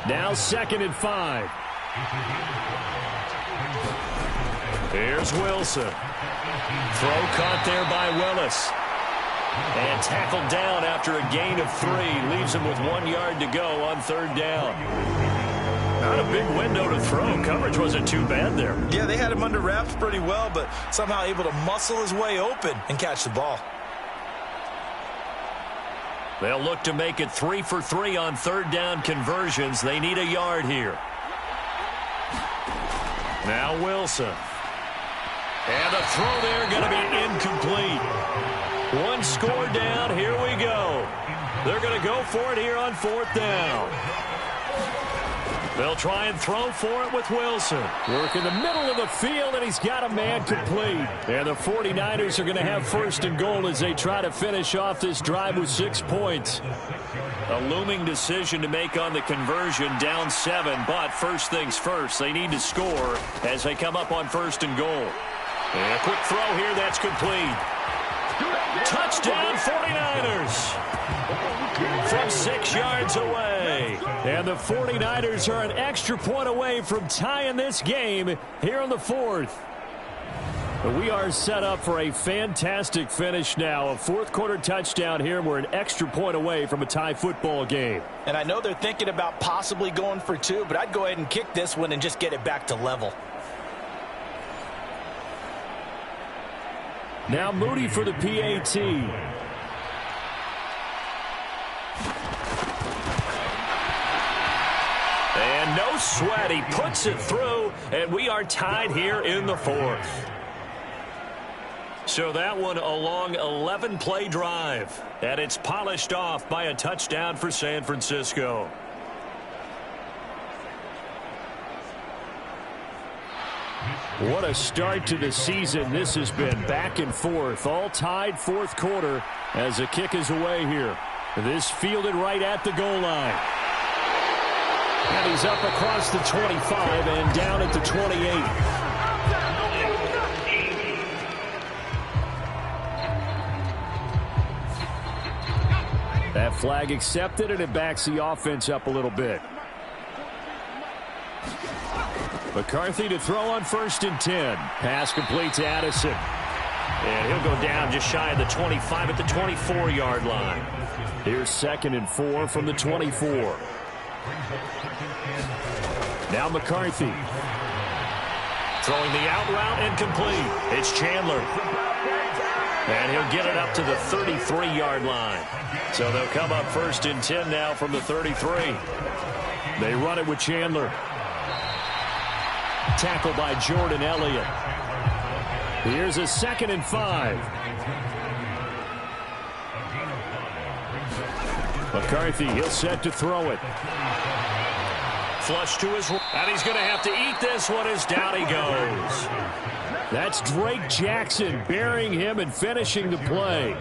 Now 2nd and 5. Here's Wilson. Throw caught there by Willis. And tackled down after a gain of 3. Leaves him with 1 yard to go on 3rd down. Not a big window to throw. Coverage wasn't too bad there.
Yeah, they had him under wraps pretty well, but somehow able to muscle his way open and catch the ball.
They'll look to make it 3 for 3 on 3rd down conversions. They need a yard here. Now Wilson. And the throw there going to be incomplete. 1 score down. Here we go. They're going to go for it here on 4th down. They'll try and throw for it with Wilson. Work in the middle of the field, and he's got a man complete. And the 49ers are going to have 1st and goal as they try to finish off this drive with 6 points. A looming decision to make on the conversion, down 7. But first things first, they need to score as they come up on 1st and goal. And a quick throw here, that's complete. Touchdown 49ers from 6 yards away. And the 49ers are an extra point away from tying this game here on the 4th. We are set up for a fantastic finish now. A 4th quarter touchdown here. We're an extra point away from a tie football game.
And I know they're thinking about possibly going for 2, but I'd go ahead and kick this one and just get it back to level.
Now Moody for the PAT.
And no sweat. He puts it through, and we are tied here in the fourth. So that one a long 11-play drive, and it's polished off by a touchdown for San Francisco.
What a start to the season this has been. Back and forth, all tied fourth quarter as the kick is away here. This fielded right at the goal line. And he's up across the 25 and down at the 28. That flag accepted, and it backs the offense up a little bit. McCarthy to throw on 1st and 10. Pass complete to Addison. And he'll go down just shy of the 25 at the 24-yard line. Here's 2nd and 4 from the 24. Now McCarthy. Throwing the out route and complete. It's Chandler. And he'll get it up to the 33-yard line. So they'll come up 1st and 10 now from the 33. They run it with Chandler. Tackled by Jordan Elliott. Here's a 2nd and 5. McCarthy, he'll set to throw it. Flush to his right, and he's going to have to eat this one as down he goes. That's Drake Jackson burying him and finishing the play.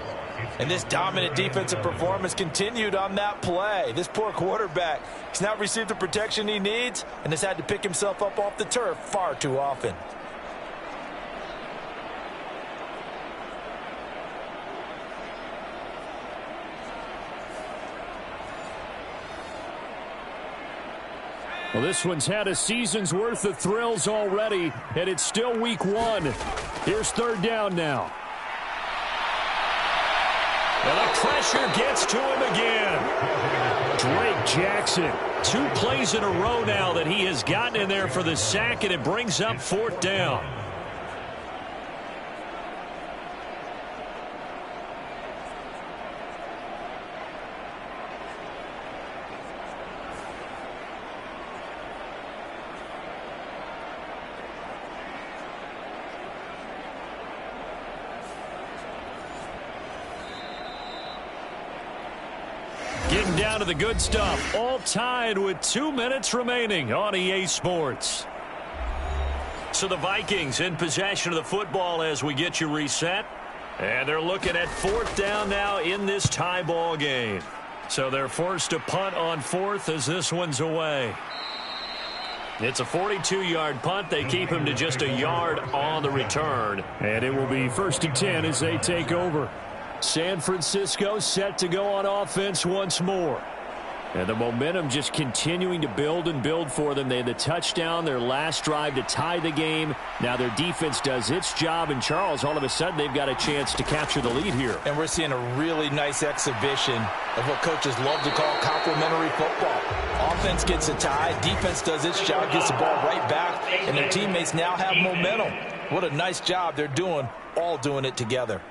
And this dominant defensive performance continued on that play. This poor quarterback has not received the protection he needs and has had to pick himself up off the turf far too often.
Well, this one's had a season's worth of thrills already, and it's still week 1. Here's 3rd down now. And the pressure gets to him again. Drake Jackson. 2 plays in a row now that he has gotten in there for the sack, and it brings up 4th down. Getting down to the good stuff. All tied with 2 minutes remaining on EA Sports. So the Vikings in possession of the football as we get you reset. And they're looking at 4th down now in this tie ball game. So they're forced to punt on 4th as this one's away. It's a 42-yard punt. They keep him to just a yard on the return. And it will be 1st and 10 as they take over. San Francisco set to go on offense once more. And the momentum just continuing to build and build for them. They had the touchdown, their last drive to tie the game. Now their defense does its job. And, Charles, all of a sudden they've got a chance to capture the lead here.
And we're seeing a really nice exhibition of what coaches love to call complementary football. Offense gets a tie, defense does its job, gets the ball right back, and their teammates now have momentum. What a nice job they're doing, all doing it together.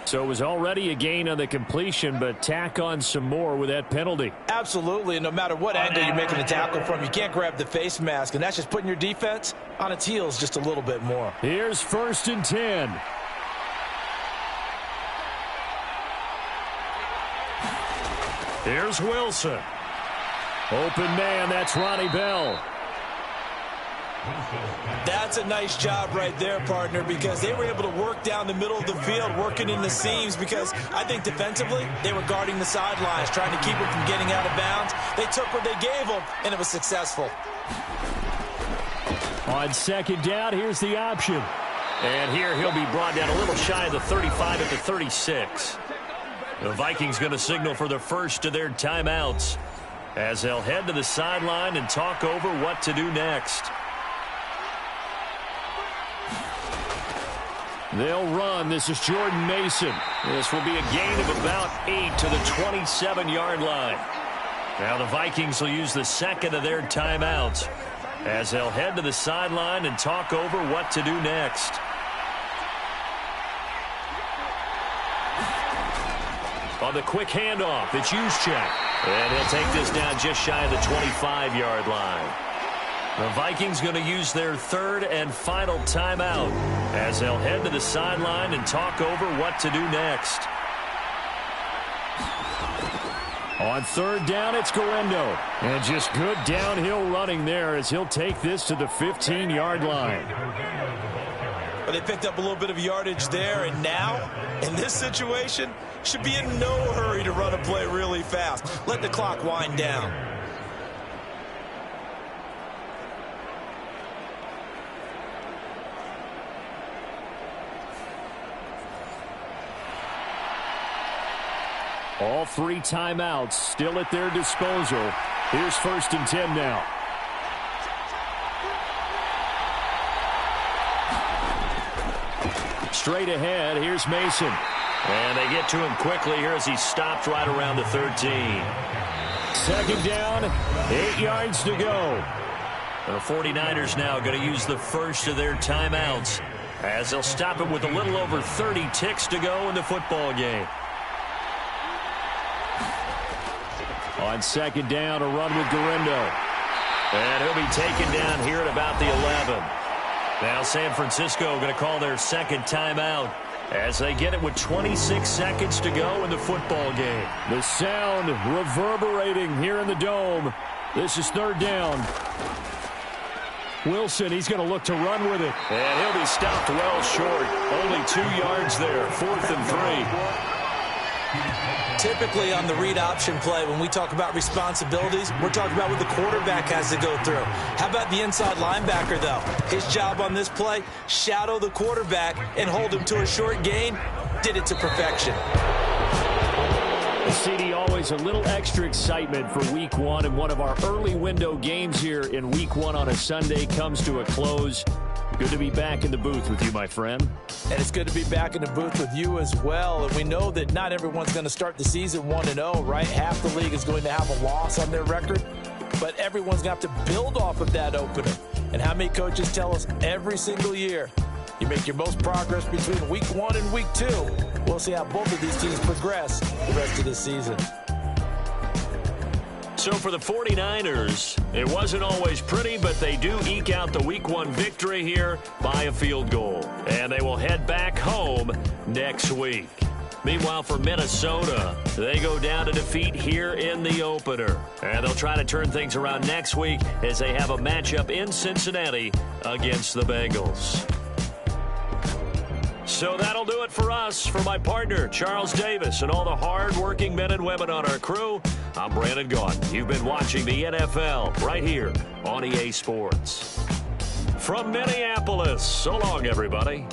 So it was already a gain on the completion, but tack on some more with that penalty.
Absolutely, and no matter what angle you're making the tackle from, you can't grab the face mask, and that's just putting your defense on its heels just a little bit more.
Here's 1st and 10. Here's Wilson. Open man, that's Ronnie Bell.
That's a nice job right there, partner, because they were able to work down the middle of the field, working in the seams, because I think defensively they were guarding the sidelines, trying to keep them from getting out of bounds. They took what they gave them, and it was successful.
On 2nd down, here's the option.
And here he'll be brought down a little shy of the 35 at the 36. The Vikings going to signal for the first of their timeouts as they'll head to the sideline and talk over what to do next.
They'll run. This is Jordan Mason.
This will be a gain of about 8 to the 27-yard line. Now the Vikings will use the second of their timeouts as they'll head to the sideline and talk over what to do next. On the quick handoff, it's Juszczyk. And he'll take this down just shy of the 25-yard line. The Vikings going to use their third and final timeout as they'll head to the sideline and talk over what to do next.
On third down, it's Guendo. And just good downhill running there as he'll take this to the 15-yard line.
But they picked up a little bit of yardage there, and now, in this situation, should be in no hurry to run a play really fast. Let the clock wind down.
All three timeouts still at their disposal. Here's 1st and 10 now. Straight ahead, here's Mason.
And they get to him quickly here as he stopped right around the 13.
Second down, 8 yards to go.
The 49ers now going to use the first of their timeouts as they'll stop it with a little over 30 ticks to go in the football game.
On second down, a run with Guendo.
And he'll be taken down here at about the 11. Now San Francisco going to call their second timeout as they get it with 26 seconds to go in the football game.
The sound reverberating here in the Dome. This is third down. Wilson, he's going to look to run with it.
And he'll be stopped well short. Only 2 yards there. 4th and 3.
Typically on the read option play, when we talk about responsibilities, we're talking about what the quarterback has to go through. How about the inside linebacker, though? His job on this play, shadow the quarterback and hold him to a short gain. Did it to perfection.
CD, always a little extra excitement for Week 1, and one of our early window games here in Week 1 on a Sunday comes to a close. Good to be back in the booth with you, my friend.
And it's good to be back in the booth with you as well. And we know that not everyone's going to start the season 1-0, right? Half the league is going to have a loss on their record. But everyone's going to have to build off of that opener. And how many coaches tell us every single year, you make your most progress between Week 1 and Week 2. We'll see how both of these teams progress the rest of this season.
So for the 49ers, it wasn't always pretty, but they do eke out the Week 1 victory here by a field goal. And they will head back home next week. Meanwhile, for Minnesota, they go down to defeat here in the opener. And they'll try to turn things around next week as they have a matchup in Cincinnati against the Bengals. So that'll do it for us. For my partner, Charles Davis, and all the hard-working men and women on our crew, I'm Brandon Gaudin. You've been watching the NFL right here on EA Sports. From Minneapolis, so long, everybody.